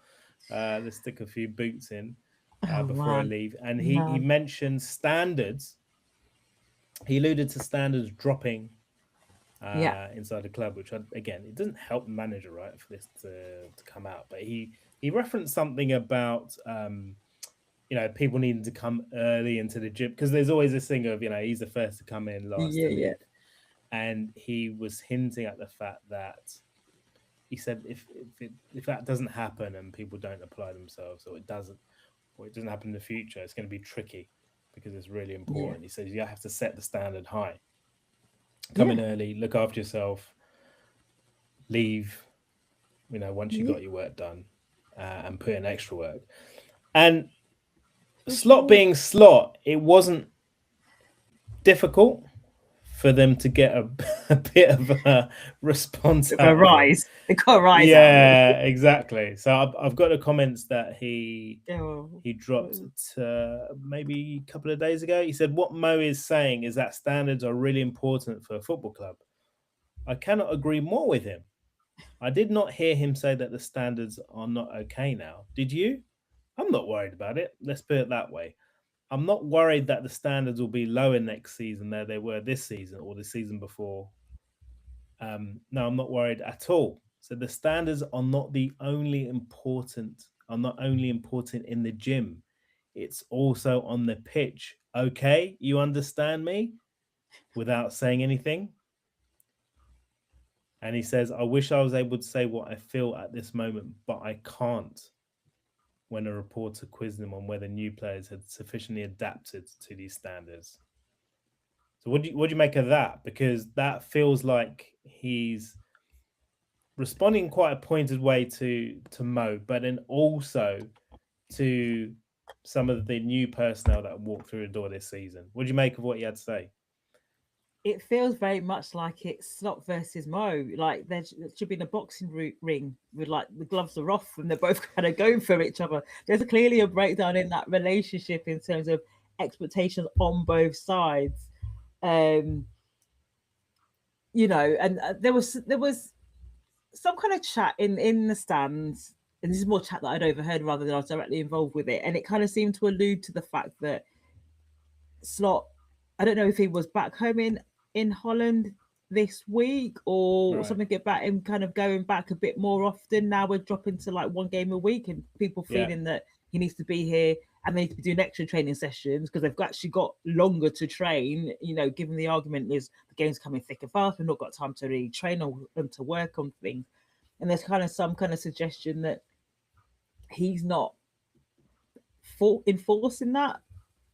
Let's stick a few boots in before I leave. And he mentioned standards. He alluded to standards dropping inside the club, which again, it doesn't help the manager, right, for this to come out. But he referenced something about people needing to come early into the gym, because there's always this thing of he's the first to come in, last to leave, and he was hinting at the fact that he said if that doesn't happen and people don't apply themselves, or it doesn't happen in the future, it's going to be tricky because it's really important. He says you have to set the standard high. Come in early, look after yourself, leave, once you got your work done, and put in extra work. And Slot being Slot, it wasn't difficult for them to get a bit of a response out. A rise. They got a rise. Yeah, exactly. So I've got the comments that he dropped maybe a couple of days ago. He said, what Mo is saying is that standards are really important for a football club. I cannot agree more with him. I did not hear him say that the standards are not okay now. Did you? I'm not worried about it. Let's put it that way. I'm not worried that the standards will be lower next season than they were this season or the season before. No, I'm not worried at all. So the standards are not only important in the gym. It's also on the pitch. Okay, you understand me? Without saying anything. And he says, I wish I was able to say what I feel at this moment, but I can't. When a reporter quizzed him on whether new players had sufficiently adapted to these standards. So what do you make of that? Because that feels like he's responding in quite a pointed way to Mo, but then also to some of the new personnel that walked through the door this season. What do you make of what he had to say? It feels very much like it's Slot versus Mo. Like there should be in a boxing ring with like the gloves are off and they're both kind of going for each other. There's clearly a breakdown in that relationship in terms of expectations on both sides. And there was some kind of chat in the stands, and this is more chat that I'd overheard rather than I was directly involved with it. And it kind of seemed to allude to the fact that Slot, I don't know if he was back home in Holland this week or something about him kind of going back a bit more often. Now we're dropping to like one game a week and people feeling that he needs to be here and they need to be doing extra training sessions because they've actually got longer to train, given the argument is the game's coming thick and fast. We've not got time to really train or to work on things. And there's kind of some kind of suggestion that he's not enforcing that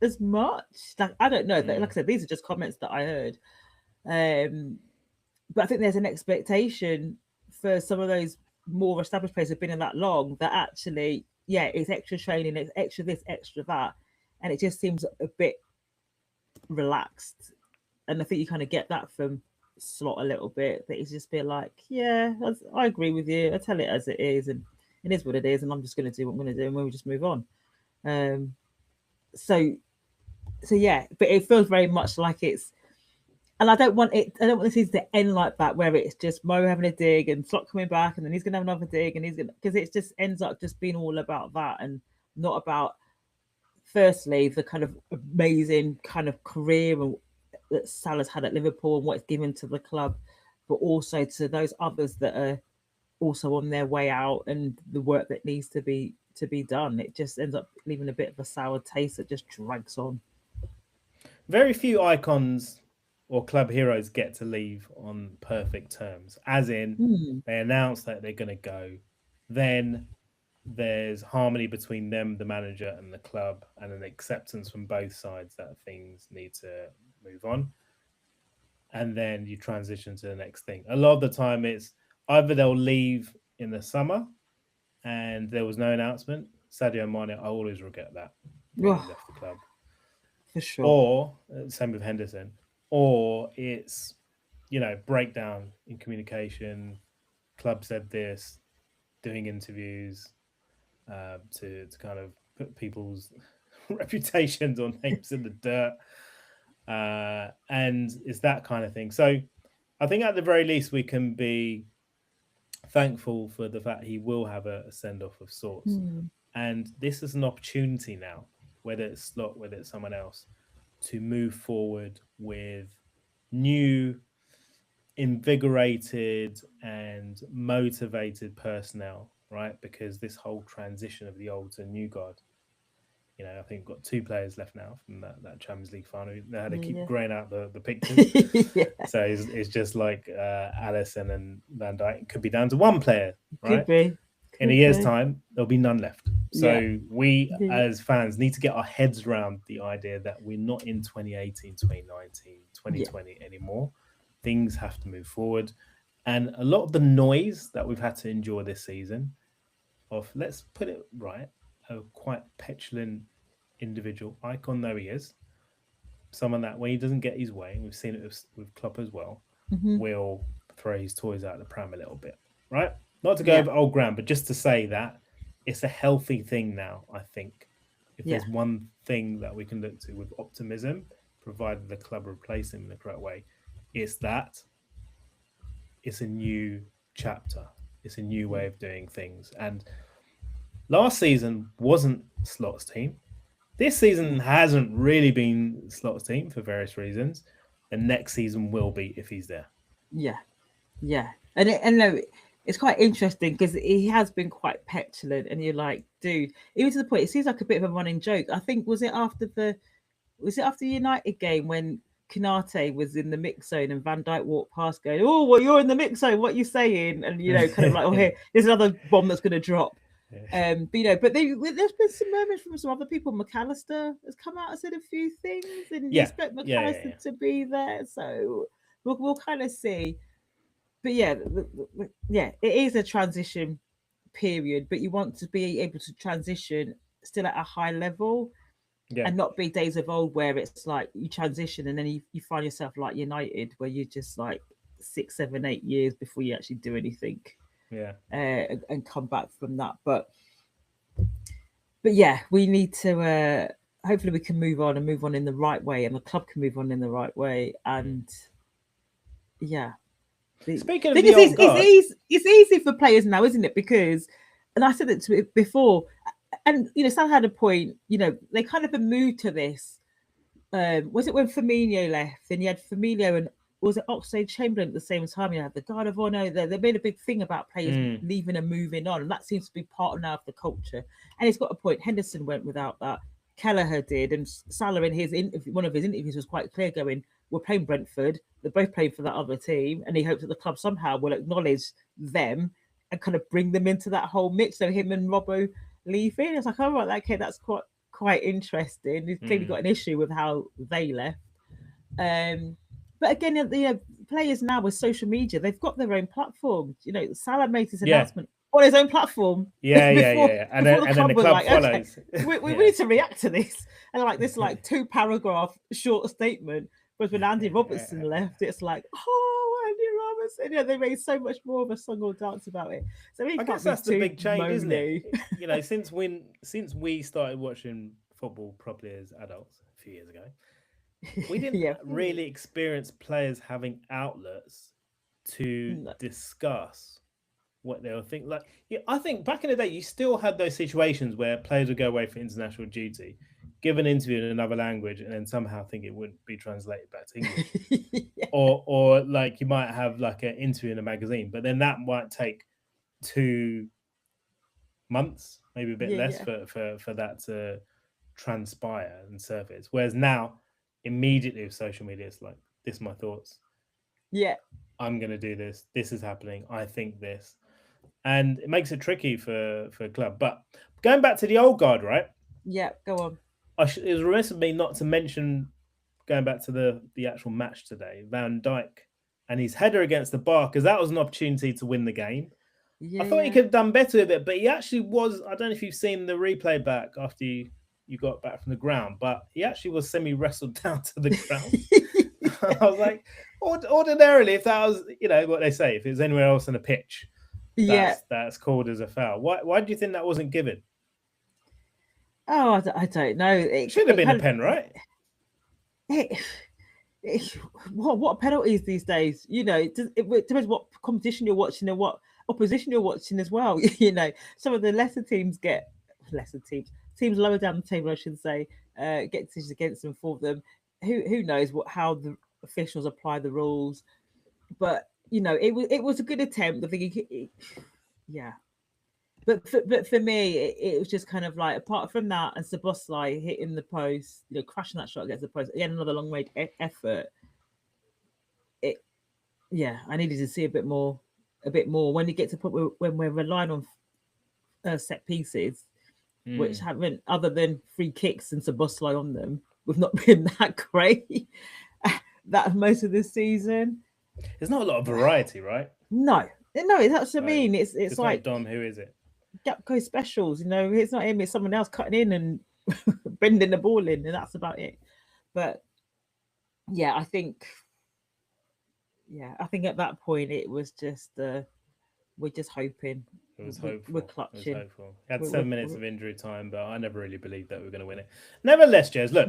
as much. Like, I don't know. Like I said, these are just comments that I heard. But I think there's an expectation for some of those more established players who've been in that long that actually, it's extra training, it's extra this, extra that. And it just seems a bit relaxed. And I think you kind of get that from Slot a little bit, that he's just been like, I agree with you. I tell it as it is, and it is what it is, and I'm just going to do what I'm going to do, and we'll just move on. So yeah, but it feels very much like it's, and I don't want the season to end like that, where it's just Mo having a dig and Slot coming back, and then he's going to have another dig, and because it just ends up just being all about that and not about, firstly, the kind of amazing kind of career that Salah's had at Liverpool and what it's given to the club, but also to those others that are also on their way out and the work that needs to be done. It just ends up leaving a bit of a sour taste that just drags on. Very few icons or club heroes get to leave on perfect terms, as in they announce that they're going to go, then there's harmony between them, the manager, and the club, and an acceptance from both sides that things need to move on, and then you transition to the next thing. A lot of the time it's either they'll leave in the summer and there was no announcement. Sadio Mane, I always regret that when he left the club. For sure. Or same with Henderson. Or it's, breakdown in communication. Club said this, doing interviews to kind of put people's reputations or names in the dirt. And it's that kind of thing. So I think at the very least we can be thankful for the fact he will have a send-off of sorts. And this is an opportunity now, whether it's Slot, whether it's someone else, to move forward with new invigorated and motivated personnel, right? Because this whole transition of the old to new guard, I think we've got 2 players left now from that Champions League final. They had to keep graying out the pictures. So it's just like Allison and Van Dijk. It could be down to 1 player, right? Could be. In a year's time, there'll be none left. So we, Yeah. as fans, need to get our heads around the idea that we're not in 2018, 2019, 2020 anymore. Things have to move forward. And a lot of the noise that we've had to endure this season of, let's put it right, a quite petulant individual, icon though he is, someone that when he doesn't get his way, and we've seen it with Klopp as well, will throw his toys out of the pram a little bit, right? Not to go over old ground, but just to say that it's a healthy thing now, I think. If there's one thing that we can look to with optimism, provided the club replace him in the correct way, it's that it's a new chapter. It's a new way of doing things. And last season wasn't Slot's team. This season hasn't really been Slot's team for various reasons. The next season will be if he's there. Yeah. And no, it's quite interesting because he has been quite petulant, and you're like, dude, even to the point, it seems like a bit of a running joke. I think was it after the United game when Kanate was in the mix zone and Van Dijk walked past going, "Oh, well, you're in the mix zone. What are you saying?" And kind of like, "Oh, here, there's another bomb that's going to drop." But there's been some moments from some other people. McAllister has come out and said a few things, and you expect McAllister to be there. So we'll kind of see. But it is a transition period, but you want to be able to transition still at a high level and not be days of old where it's like you transition and then you find yourself like United, where you're just like 6, 7, 8 years before you actually do anything. And come back from that. But yeah, we need to hopefully we can move on in the right way, and the club can move on in the right way. And Speaking of the old guard, it's easy for players now, isn't it? Because, and I said it to it before, and Sal had a point. They kind of moved to this. Was it when Firmino left, and you had Firmino and was it Oxlade-Chamberlain at the same time? You had the guard of honor. They made a big thing about players leaving and moving on, and that seems to be part now of the culture. And he's got a point. Henderson went without that. Kelleher did, and Salah in his one of his interviews was quite clear, going, "We're playing Brentford. They're both playing for that other team," and he hopes that the club somehow will acknowledge them and kind of bring them into that whole mix. So him and Robbo leaving, it's like, oh right, okay, that's quite interesting. He's clearly got an issue with how they left. But again, the players now with social media, they've got their own platform. Salah made his announcement on his own platform. And then the club follows. Okay, we need to react to this. And like this, 2-paragraph short statement. Whereas when Andy Robertson left, it's like, oh, Andy Robertson. They made so much more of a song or dance about it. So I guess that's the big change, isn't it? Since we started watching football properly as adults a few years ago, we didn't really experience players having outlets to discuss what they were thinking. I think back in the day, you still had those situations where players would go away for international duty, give an interview in another language, and then somehow think it wouldn't be translated back to English. Or like you might have like an interview in a magazine, but then that might take 2 months, maybe a bit less for that to transpire and surface. Whereas now, immediately with social media, it's like, this is my thoughts. I'm going to do this. This is happening. I think this. And it makes it tricky for a club. But going back to the old guard, right? Yeah, go on. It was remiss of me not to mention, going back to the actual match today, Van Dijk and his header against the bar, because that was an opportunity to win the game. I thought he could have done better with it, but he actually was, I don't know if you've seen the replay back after you got back from the ground, but he actually was semi-wrestled down to the ground. I was like, ordinarily, if that was, what they say, if it was anywhere else on a pitch, that's called as a foul. Why do you think that wasn't given? Oh, I don't know. It should have been a pen, right? What penalties these days? It depends what competition you're watching and what opposition you're watching as well. Some of the teams lower down the table, I should say, get decisions against them for them. Who knows how the officials apply the rules? but it was a good attempt. I think yeah. But for me, it was just kind of like, apart from that, and Szoboszlai hitting the post, crashing that shot against the post, again another long range effort. It, yeah, I needed to see a bit more. When you get to the point when we're relying on set pieces, which haven't, other than free kicks and Szoboszlai on them, we've not been that great that most of this season. There's not a lot of variety, right? No, that's what I mean. It's like Dom, who is it? Gapco specials, it's not him, it's someone else cutting in and bending the ball in, and that's about it. But yeah, I think at that point it was just we're just hoping. It was hopeful. We're clutching. It was hopeful. We had 7 minutes of injury time, but I never really believed that we were going to win it. Nevertheless, Jez, look,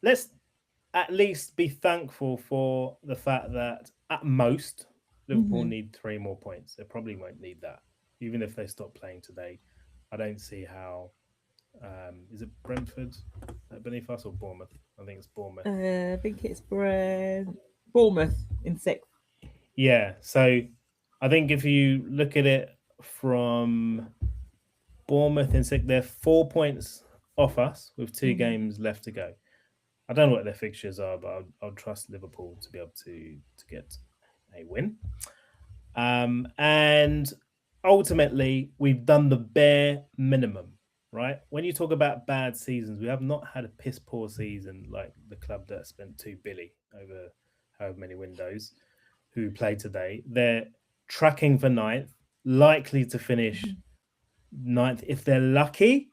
let's at least be thankful for the fact that at most Liverpool need 3 more points. They probably won't need that. Even if they stop playing today, I don't see how. Is it Brentford beneath us or Bournemouth? I think it's Bournemouth. I think it's Bournemouth in 6th. Yeah, so I think if you look at it from Bournemouth in 6th, they're 4 points off us with 2 games left to go. I don't know what their fixtures are, but I'll trust Liverpool to be able to get a win. And ultimately, we've done the bare minimum, right? When you talk about bad seasons, we have not had a piss poor season like the club that spent $2 billion over however many windows who played today. They're tracking for 9th, likely to finish 9th if they're lucky,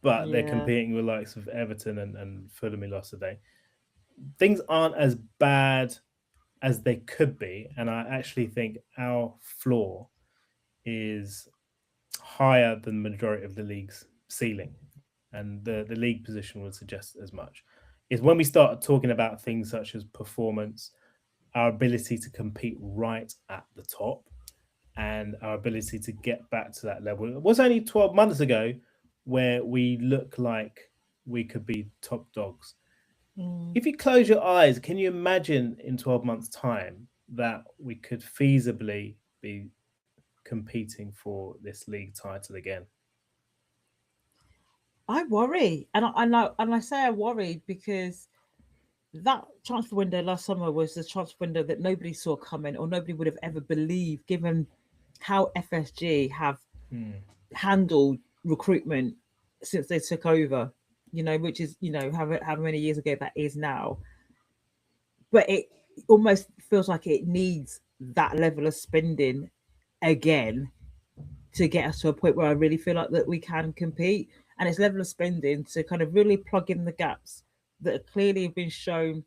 but they're competing with likes of Everton and Fulham who lost today. Things aren't as bad as they could be, and I actually think our floor is higher than the majority of the league's ceiling, and the league position would suggest as much. Is when we start talking about things such as performance, our ability to compete right at the top, and our ability to get back to that level. It was only 12 months ago where we look like we could be top dogs. If you close your eyes, can you imagine in 12 months' time that we could feasibly be competing for this league title again? I worry, and I say I worry because that transfer window last summer was the transfer window that nobody saw coming, or nobody would have ever believed, given how FSG have handled recruitment since they took over. Which is how many years ago that is now. But it almost feels like it needs that level of spending again to get us to a point where I really feel like that we can compete. And it's level of spending to kind of really plug in the gaps that clearly have been shown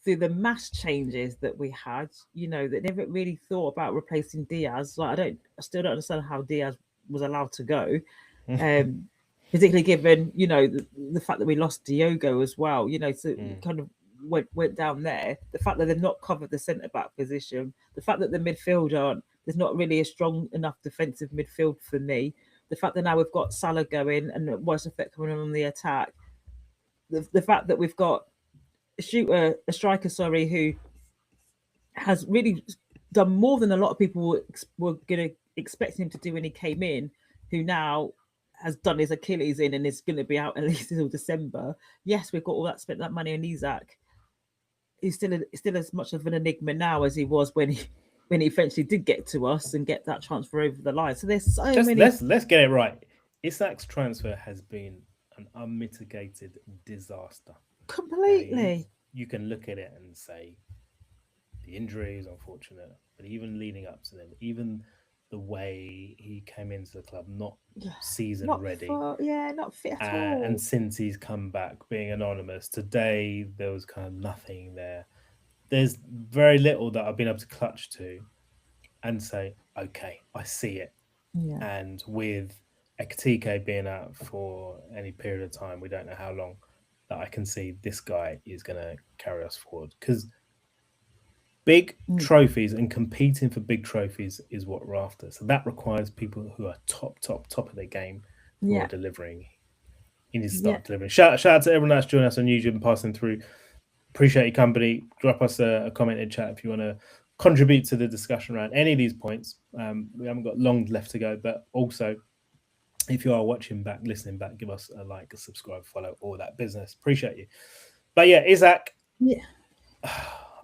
through the mass changes that we had, that never really thought about replacing Diaz. Like I still don't understand how Diaz was allowed to go. Particularly given, the fact that we lost Diogo as well, so kind of went down there. The fact that they've not covered the centre-back position, the fact that the midfield there's not really a strong enough defensive midfield for me. The fact that now we've got Salah going and worse effect coming on the attack. The fact that we've got a striker, who has really done more than a lot of people were going to expect him to do when he came in, who now has done his Achilles in and is going to be out at least until December. Yes, we've got spent that money on Isak. He's still as much of an enigma now as he was when he eventually did get to us and get that transfer over the line. So there's so many. Let's get it right. Isak's transfer has been an unmitigated disaster. Completely. You can look at it and say the injury is unfortunate, but even leading up to them, even the way he came into the club, not season ready. Not fit at all. And since he's come back being anonymous, today there was kind of nothing there. There's very little that I've been able to clutch to and say, okay, I see it. Yeah. And with Ekitike being out for any period of time, we don't know how long, that I can see this guy is going to carry us forward. Because big trophies and competing for big trophies is what we're after. So that requires people who are top of their game, who are delivering. You need to start delivering. Shout out to everyone that's joining us on YouTube and passing through Appreciate your company. Drop us a comment in chat if you want to contribute to the discussion around any of these points. We haven't got long left to go, but also if you are watching back, listening back, give us a like, a subscribe, follow, all that business. Appreciate you. But yeah, Isaac. Yeah.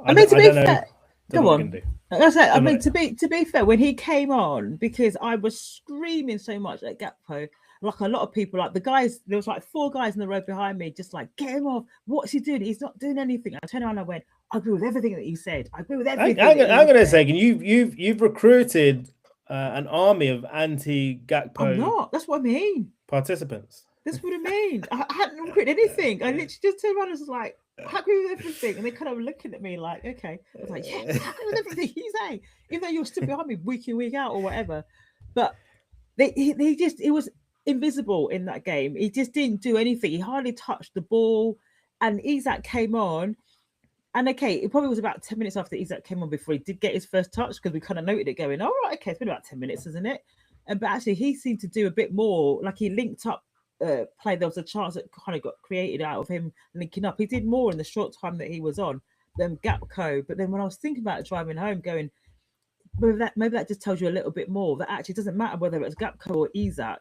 I mean, to be fair, go on. To be fair, when he came on, because I was screaming so much at Gakpo, like a lot of people, like the guys, there was like 4 guys in the row behind me, just like, get him off. What's he doing? He's not doing anything. I turned around and I went, I agree with everything that you said. I agree with everything. I'm going to say, you've recruited an army of anti-Gakpo. I'm not. That's what I mean. Participants. That's what I mean. I hadn't recruited anything. I literally just turned around and was like, happy with everything, and they kind of looking at me like, okay. I was like, yeah, happy with everything you say, even though you're still behind me week in, week out or whatever. But he was invisible in that game. He just didn't do anything. He hardly touched the ball. And Isaac came on, and okay, it probably was about 10 minutes after Isaac came on before he did get his first touch, because we kind of noted it going, all right, okay, it's been about 10 minutes, isn't it? But actually he seemed to do a bit more, like he linked up play. There was a chance that kind of got created out of him linking up. He did more in the short time that he was on than Gakpo. But then when I was thinking about driving home, going, maybe that just tells you a little bit more that actually doesn't matter whether it's Gakpo or Isaac.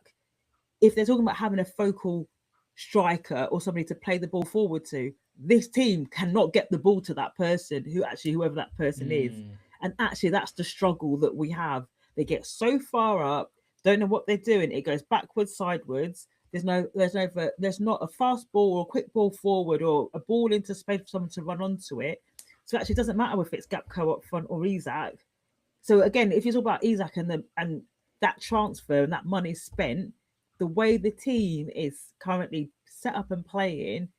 If they're talking about having a focal striker or somebody to play the ball forward to, this team cannot get the ball to that person, whoever that person is. And actually that's the struggle that we have. They get so far up, don't know what they're doing. It goes backwards, sideways. There's not a fast ball or a quick ball forward or a ball into space for someone to run onto it. So actually, it doesn't matter if it's Gakpo up front or Isaac. So again, if you talk about Isaac and that transfer and that money spent, the way the team is currently set up and playing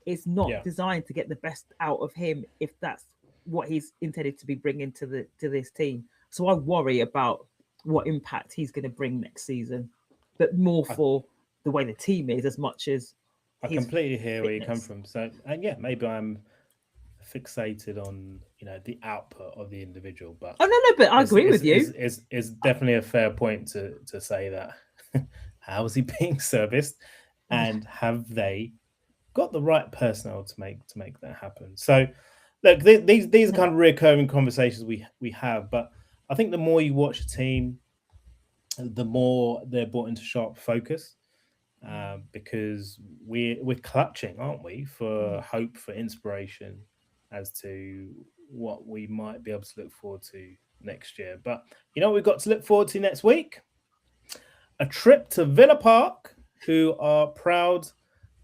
is not designed to get the best out of him if that's what he's intended to be bringing to this team. So I worry about what impact he's going to bring next season, but more for the way the team is as much as I completely hear where you come from. So, and yeah, maybe I'm fixated on the output of the individual, but but I agree with you. It's definitely a fair point to say that. How is he being serviced, and have they got the right personnel to make that happen? So, look, these are kind of recurring conversations we have, but I think the more you watch a team, the more they're brought into sharp focus. Because we're clutching, aren't we, for hope, for inspiration as to what we might be able to look forward to next year. But you know what we've got to look forward to next week? A trip to Villa Park, who are proud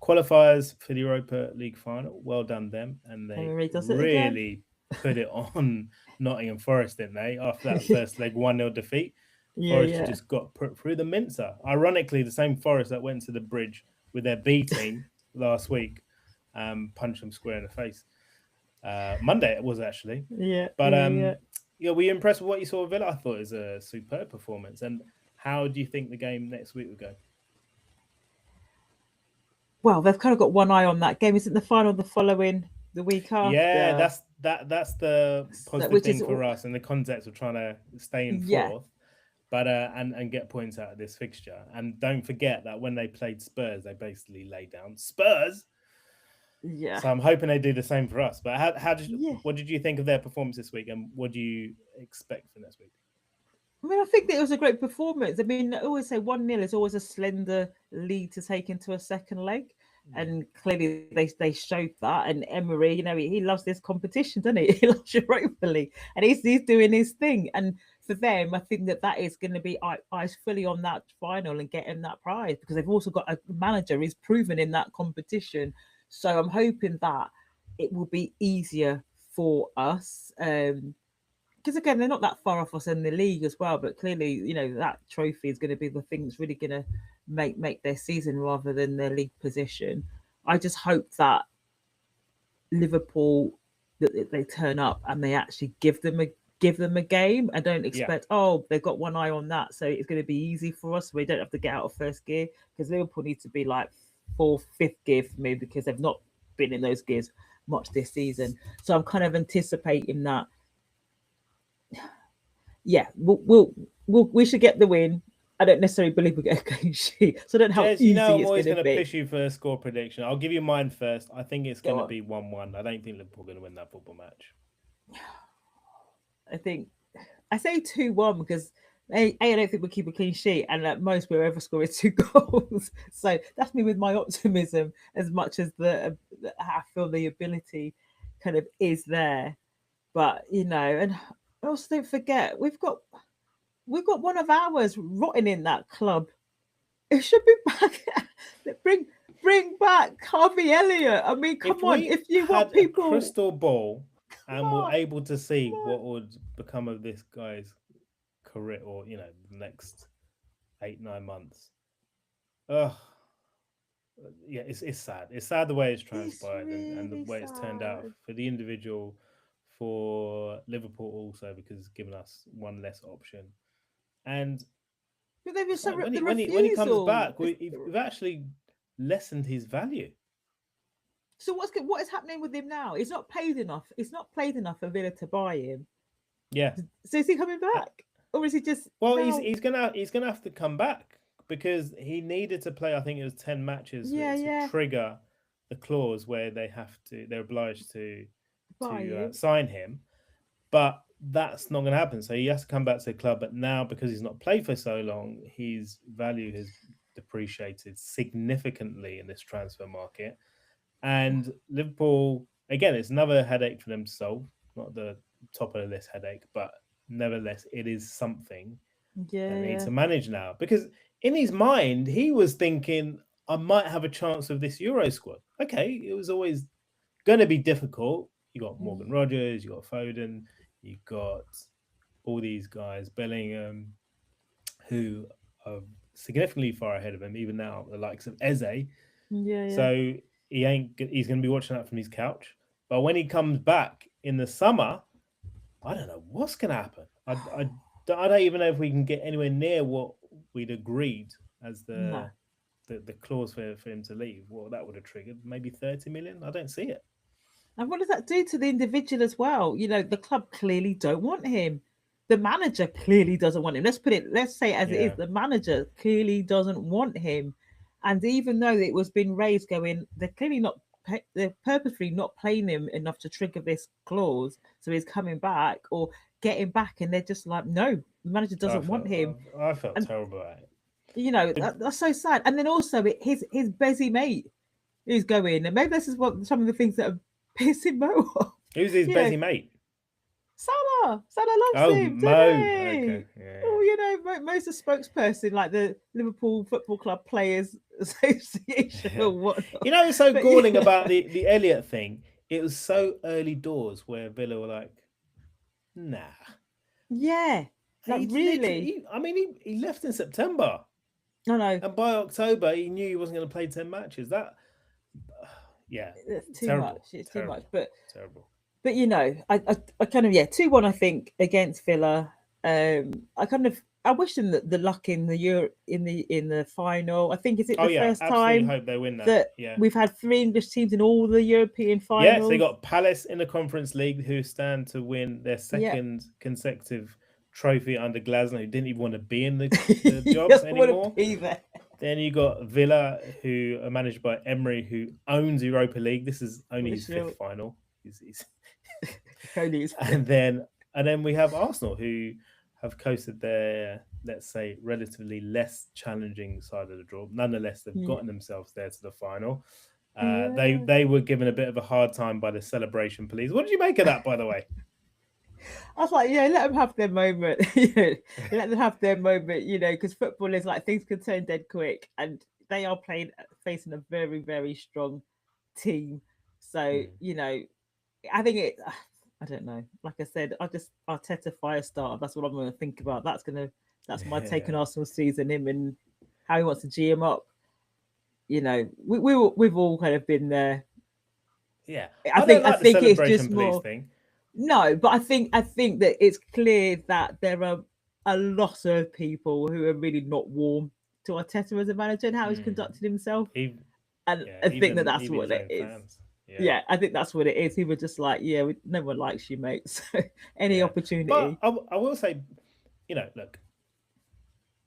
qualifiers for the Europa League final. Well done them. And they really put it on Nottingham Forest, didn't they, after that first leg 1-0 defeat? Forest just got put through the mincer. Ironically, the same Forest that went to the bridge with their B team last week punched them square in the face. Monday it was actually. Were you impressed with what you saw of Villa? I thought it was a superb performance. And how do you think the game next week will go? Well, they've kind of got one eye on that game. Isn't the final the week after? Yeah, that's the positive thing for us in the context of trying to stay in fourth. But and get points out of this fixture. And don't forget that when they played Spurs, they basically laid down Spurs. Yeah. So I'm hoping they do the same for us. But what did you think of their performance this week, and what do you expect for next week? I mean, I think that it was a great performance. I mean, I always say 1-0 is always a slender lead to take into a second leg. And clearly they showed that. And Emery, he loves this competition, doesn't he? He loves Europa League. And he's doing his thing. And for them, I think that is going to be eyes fully on that final and getting that prize, because they've also got a manager who's proven in that competition. So I'm hoping that it will be easier for us. Because again, they're not that far off us in the league as well, but clearly, that trophy is going to be the thing that's really going to make their season rather than their league position. I just hope that Liverpool, that they turn up and they actually give them a game. I don't expect, they've got one eye on that, so it's going to be easy for us. We don't have to get out of first gear, because Liverpool needs to be like 4th, 5th gear for me, because they've not been in those gears much this season. So I'm kind of anticipating that. Yeah, we should get the win. I don't necessarily believe we get a clean sheet. So I don't know how Jez, easy you know I'm it's always going going to to be. push you for a score prediction. I'll give you mine first. I think it's going to on. be 1-1. I don't think Liverpool are going to win that football match. I think I say 2-1 because I don't think we'll keep a clean sheet, and at most we'll ever score is 2 goals. So that's me with my optimism, as much as I feel the ability kind of is there. But and also don't forget we've got one of ours rotting in that club. It should be back. bring back Harvey Elliott. I mean, come on, we if you want had people, a crystal ball and were on, able to see come on. what would become of this guy's career, or the next 8-9 months. Ugh. Yeah, it's sad. It's sad the way it's transpired and the really way it's turned out sad. for the individual, for Liverpool also, because it's given us one less option. And But there was it's like some when the he comes refusal. back, we've actually lessened his value. So what is happening with him now? He's not paid enough. It's not played enough for Villa to buy him. Yeah. So is he coming back, or is he just? Well, now... he's gonna have to come back because he needed to play. I think it was 10 matches to trigger the clause where they're obliged to sign him. But that's not going to happen. So he has to come back to the club. But now, because he's not played for so long, his value has depreciated significantly in this transfer market. And Liverpool, again, it's another headache for them to solve. Not the top of the list headache, but nevertheless, it is something they need to manage now. Because in his mind, he was thinking, I might have a chance of this Euro squad. Okay, it was always going to be difficult. You got Morgan Rogers, you got Foden, you got all these guys, Bellingham, who are significantly far ahead of him, even now, the likes of Eze. So he's going to be watching that from his couch. But when he comes back in the summer, I don't know what's going to happen. I don't even know if we can get anywhere near what we'd agreed as the clause for him to leave. Well, that would have triggered maybe 30 million. I don't see it. And what does that do to the individual as well? The club clearly don't want him. The manager clearly doesn't want him. Let's say it as it is. The manager clearly doesn't want him. And even though it was being raised they're purposely not playing him enough to trigger this clause. So he's coming back or getting back. And they're just like, no, the manager doesn't want him. I felt terrible at it. That's so sad. And then also his busy mate is going. And maybe this is some of the things that are pissing Mo off. Who's his busy mate? Salah loves him. Mo. Okay. Yeah. Oh, Mo's a spokesperson, like the Liverpool Football Club Players Association or whatnot. It's so galling about the Elliott thing. It was so early doors where Villa were like, nah. Yeah. Like really? He left in September. I know. And by October, he knew he wasn't going to play 10 matches. It's too terrible. much. It's terrible. Too much. But terrible. But I kind of 2-1. I think against Villa. I wish them the luck in the final. I think the first time hope they win that. We've had 3 English teams in all the European finals. Yes, they got Palace in the Conference League, who stand to win their second consecutive trophy under Glasner, who didn't even want to be in the jobs anymore. Then you got Villa, who are managed by Emery, who owns Europa League. This is only his 5th final. And then we have Arsenal, who have coasted their, let's say, relatively less challenging side of the draw. Nonetheless, they've gotten themselves there to the final. They were given a bit of a hard time by the celebration police. What did you make of that, by the way? I was like, let them have their moment. Let them have their moment, because football is like things can turn dead quick, and they are facing a very, very strong team. So, I think I don't know. Like I said, Arteta Firestarter. That's what I'm going to think about. That's my take on Arsenal season. Him and how he wants to G him up. We've all kind of been there. Yeah, I think it's just more. Thing. No, but I think that it's clear that there are a lot of people who are really not warm to Arteta as a manager and how he's conducted himself. I think that's what it is. Fans. Yeah, I think that's what it is. He was just like, no one likes you, mate. So any opportunity. But I will say, look,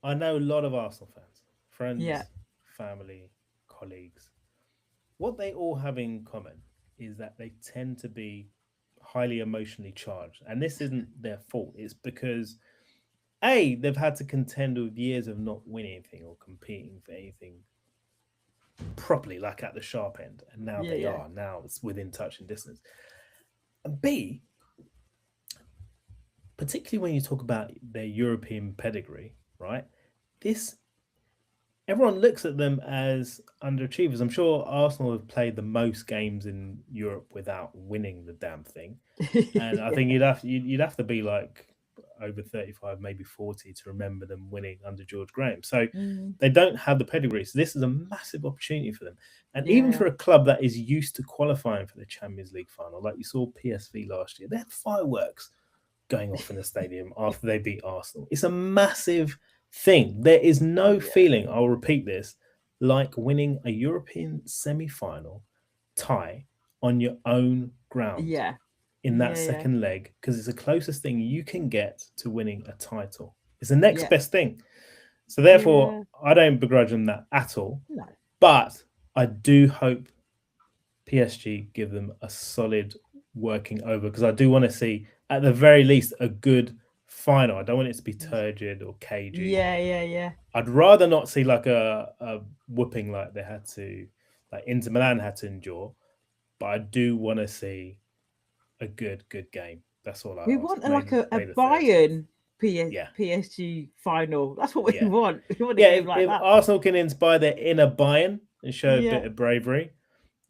I know a lot of Arsenal fans, friends, Yeah. family, colleagues. What they all have in common is that they tend to be highly emotionally charged. And this isn't their fault. It's because they've had to contend with years of not winning anything or competing for anything properly, like at the sharp end. And now Yeah, they yeah. are. Now it's within touch and distance. And B, particularly when you talk about their European pedigree, right? This everyone looks at them as underachievers. I'm sure Arsenal have played the most games in Europe without winning the damn thing, and I think you'd have to be like over 35, maybe 40 to remember them winning under George Graham. So Mm, they don't have the pedigree. So this is a massive opportunity for them, and even yeah. for a club that is used to qualifying for the Champions League final, like you saw PSV last year, they had fireworks going off in the stadium after they beat Arsenal. It's a massive thing. There is no Yeah. feeling, I'll repeat this, like winning a European semi-final tie on your own ground Yeah. in that Yeah, yeah. second leg, because it's the closest thing you can get to winning a title. It's the next Yeah. best thing. So therefore, Yeah. I don't begrudge them that at all. No. But I do hope PSG give them a solid working over, because I do want to see, at the very least, a good final. I don't want it to be turgid or cagey. Yeah, yeah, yeah. I'd rather not see like a whooping like they had to, like Inter Milan had to endure. But I do want to see a good game. That's all I We ask. want May- like a May the 30th. Bayern Yeah. PSG final. That's what we Yeah. want. We want a Yeah, game like if that. Arsenal can inspire their inner Bayern and show a Yeah. bit of bravery,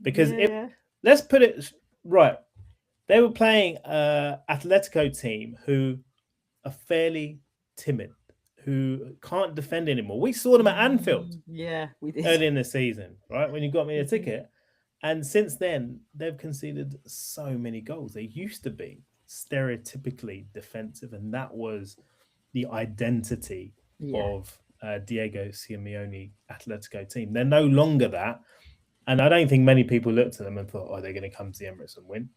because Yeah. let's put it right, they were playing Atletico team who are fairly timid, who can't defend anymore. We saw them at Anfield Yeah, we did. early in the season, right, when you got me a Mhm. ticket, and since then they've conceded so many goals. They used to be stereotypically defensive, and that was the identity Yeah. of Diego Simeone Atletico team. They're no longer that, and I don't think many people looked at them and thought, "Oh, they're going to come to the Emirates and win."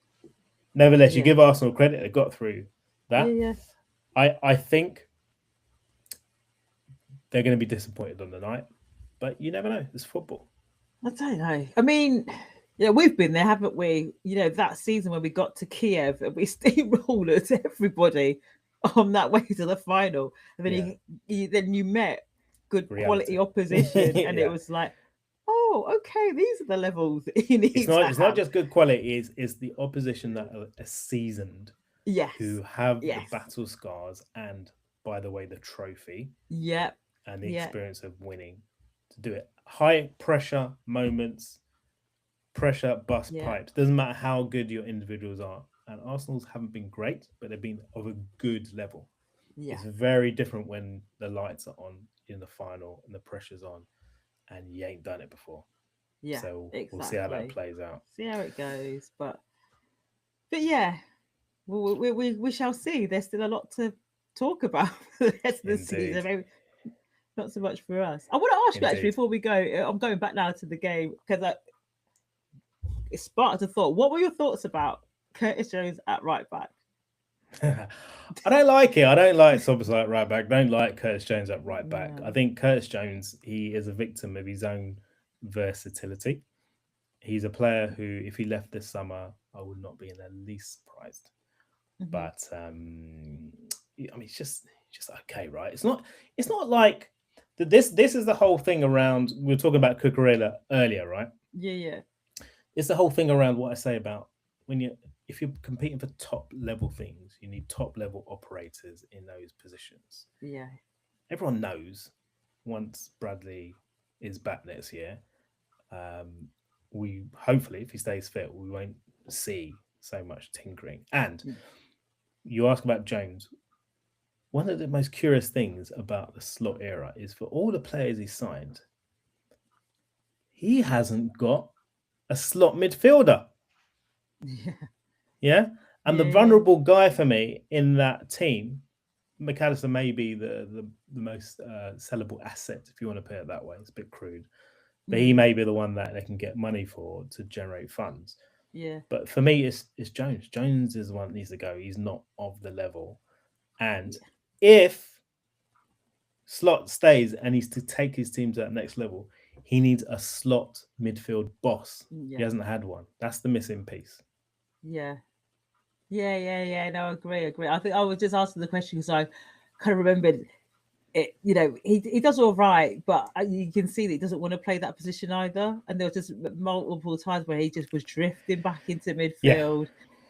Nevertheless, you Yeah. give Arsenal credit; they got through that. Yeah, yeah. I think they're going to be disappointed on the night, but you never know. It's football. I don't know. I mean, yeah, we've been there, haven't we? You know, that season when we got to Kiev and we steamrolled everybody on that way to the final. And then you met good Reality. quality opposition, and Yeah. it was like, oh, okay, these are the levels that you need It's to not. have. It's not just good quality. It's the opposition that are seasoned, yes, who have yes. the battle scars, and by the way, the trophy Yep. and the Yeah. experience of winning to do it. High pressure moments, pressure bust Yeah. pipes. Doesn't matter how good your individuals are. And Arsenal's haven't been great, but they've been of a good level. Yeah. It's very different when the lights are on in the final and the pressure's on, and you ain't done it before. Yeah. So exactly. we'll see how that plays out. See how it goes, but yeah, we shall see. There's still a lot to talk about for the rest of the season. Indeed. Maybe not so much for us. I want to ask you actually Indeed. before we go. I'm going back now to the game because it sparked a thought. What were your thoughts about Curtis Jones at right back? I don't like it. I don't like Szoboszlai at right back. Don't like Curtis Jones at right back. No. I think Curtis Jones, he is a victim of his own versatility. He's a player who, if he left this summer, I would not be in the least surprised. Mhm. But I mean, it's just okay, right? It's not like this is the whole thing around. We were talking about Cucurella earlier, right? Yeah. It's the whole thing around what I say about if you're competing for top level things, you need top level operators in those positions. Yeah. Everyone knows once Bradley is back next year, we hopefully, if he stays fit, we won't see so much tinkering. And you ask about Jones. One of the most curious things about the slot era is for all the players he signed, he hasn't got a slot midfielder. Yeah. Yeah. And the Yeah. vulnerable guy for me in that team, McAllister may be the most sellable asset, if you want to put it that way. It's a bit crude. But he may be the one that they can get money for to generate funds. Yeah. But for me, it's Jones. Jones is the one that needs to go. He's not of the level. And if Slot stays and he's to take his team to that next level, he needs a slot midfield boss. He hasn't had one. That's the missing piece. Yeah. No, I agree. I think I was just asking the question because I kind of remembered it. You know, he does all right, but you can see that he doesn't want to play that position either. And there was just multiple times where he just was drifting back into midfield.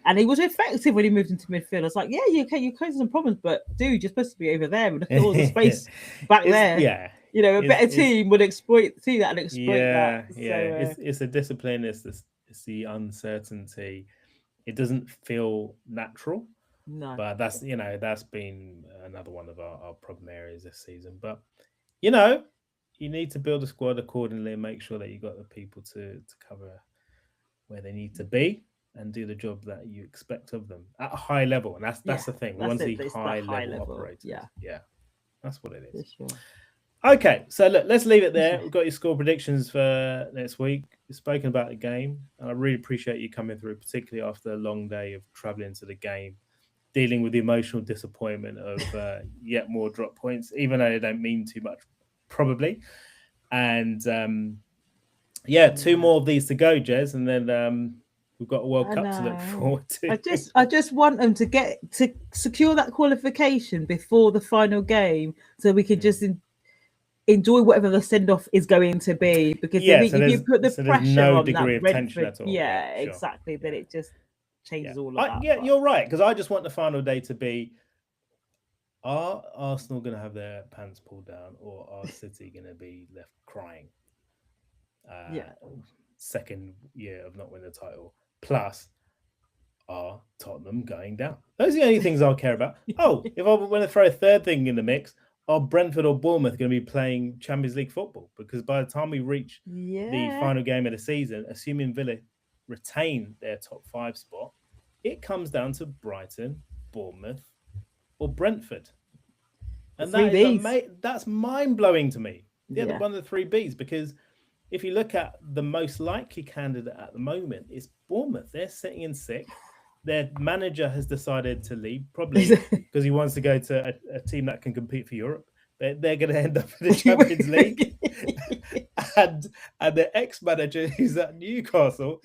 And he was effective when he moved into midfield. I was like, yeah, you're causing some problems, but dude, you're supposed to be over there and look at all the space back there. Yeah. You know, a better team would see that and exploit that. Yeah. It's a discipline. It's the uncertainty. It doesn't feel natural. No. But that's been another one of our problem areas this season. But you need to build a squad accordingly and make sure that you've got the people to cover where they need to be and do the job that you expect of them at a high level. And that's the thing. We want to see high level operators. Yeah. That's what it is. For sure. Okay, so look, let's leave it there. We've got your score predictions for next week. We've spoken about the game. And I really appreciate you coming through, particularly after a long day of traveling to the game, dealing with the emotional disappointment of yet more drop points, even though they don't mean too much, probably. And 2 more of these to go, Jez, and then we've got a World Cup to look forward to. I just want them to secure that qualification before the final game, so we can just enjoy whatever the send off is going to be. Because if you put the pressure on that tension at all. Exactly, then it just changes all of that. Yeah, you're right. Because I just want the final day to be: are Arsenal going to have their pants pulled down, or are City going to be left crying? Second year of not winning the title. Plus, are Tottenham going down? Those are the only things I'll care about. Oh, if I want to throw a third thing in the mix, are Brentford or Bournemouth going to be playing Champions League football? Because by the time we reach the final game of the season, assuming Villa retain their top 5 spot, it comes down to Brighton, Bournemouth, or Brentford. And that's mind-blowing to me. One of the 3 Bs, because if you look at the most likely candidate at the moment, it's Bournemouth. They're sitting in 6th. Their manager has decided to leave, probably because he wants to go to a team that can compete for Europe. They're going to end up in the Champions League. and the ex-manager who's at Newcastle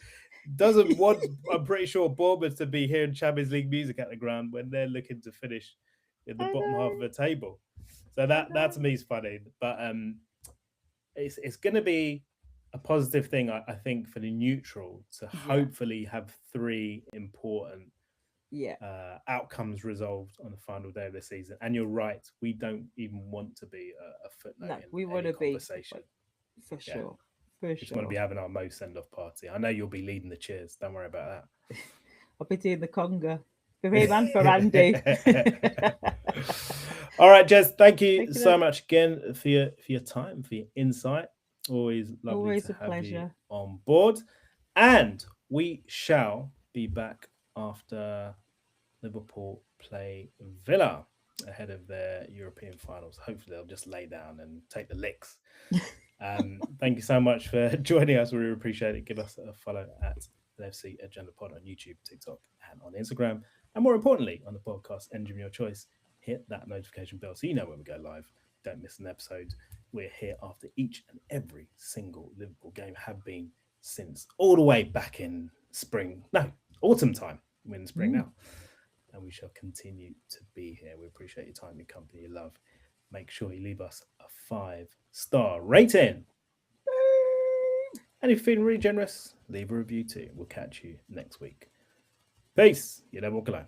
doesn't want, I'm pretty sure, Bournemouth to be hearing Champions League music at the ground when they're looking to finish in the bottom half of the table. So that to me is funny. But it's going to be a positive thing, I think, for the neutral to hopefully have 3 important outcomes resolved on the final day of the season. And you're right, we don't even want to be a footnote in we want to conversation. For sure. We just want to be having our most send-off party. I know you'll be leading the cheers. Don't worry about that. I'll be doing the conga for him and for Andy. All right, Jez, thank you so much again for your time, for your insight. Always lovely to have you on board. And we shall be back after Liverpool play Villa ahead of their European finals. Hopefully they'll just lay down and take the licks. Thank you so much for joining us. We really appreciate it. Give us a follow at the FC Agenda Pod on YouTube, TikTok, and on Instagram. And more importantly, on the podcast engine of your choice, hit that notification bell so you know when we go live. Don't miss an episode. We're here after each and every single Liverpool game, have been since all the way back in autumn time. We're in spring now. And we shall continue to be here. We appreciate your time, your company, your love. Make sure you leave us a 5-star rating. And if you're feeling really generous, leave a review too. We'll catch you next week. Peace. You don't walk alone.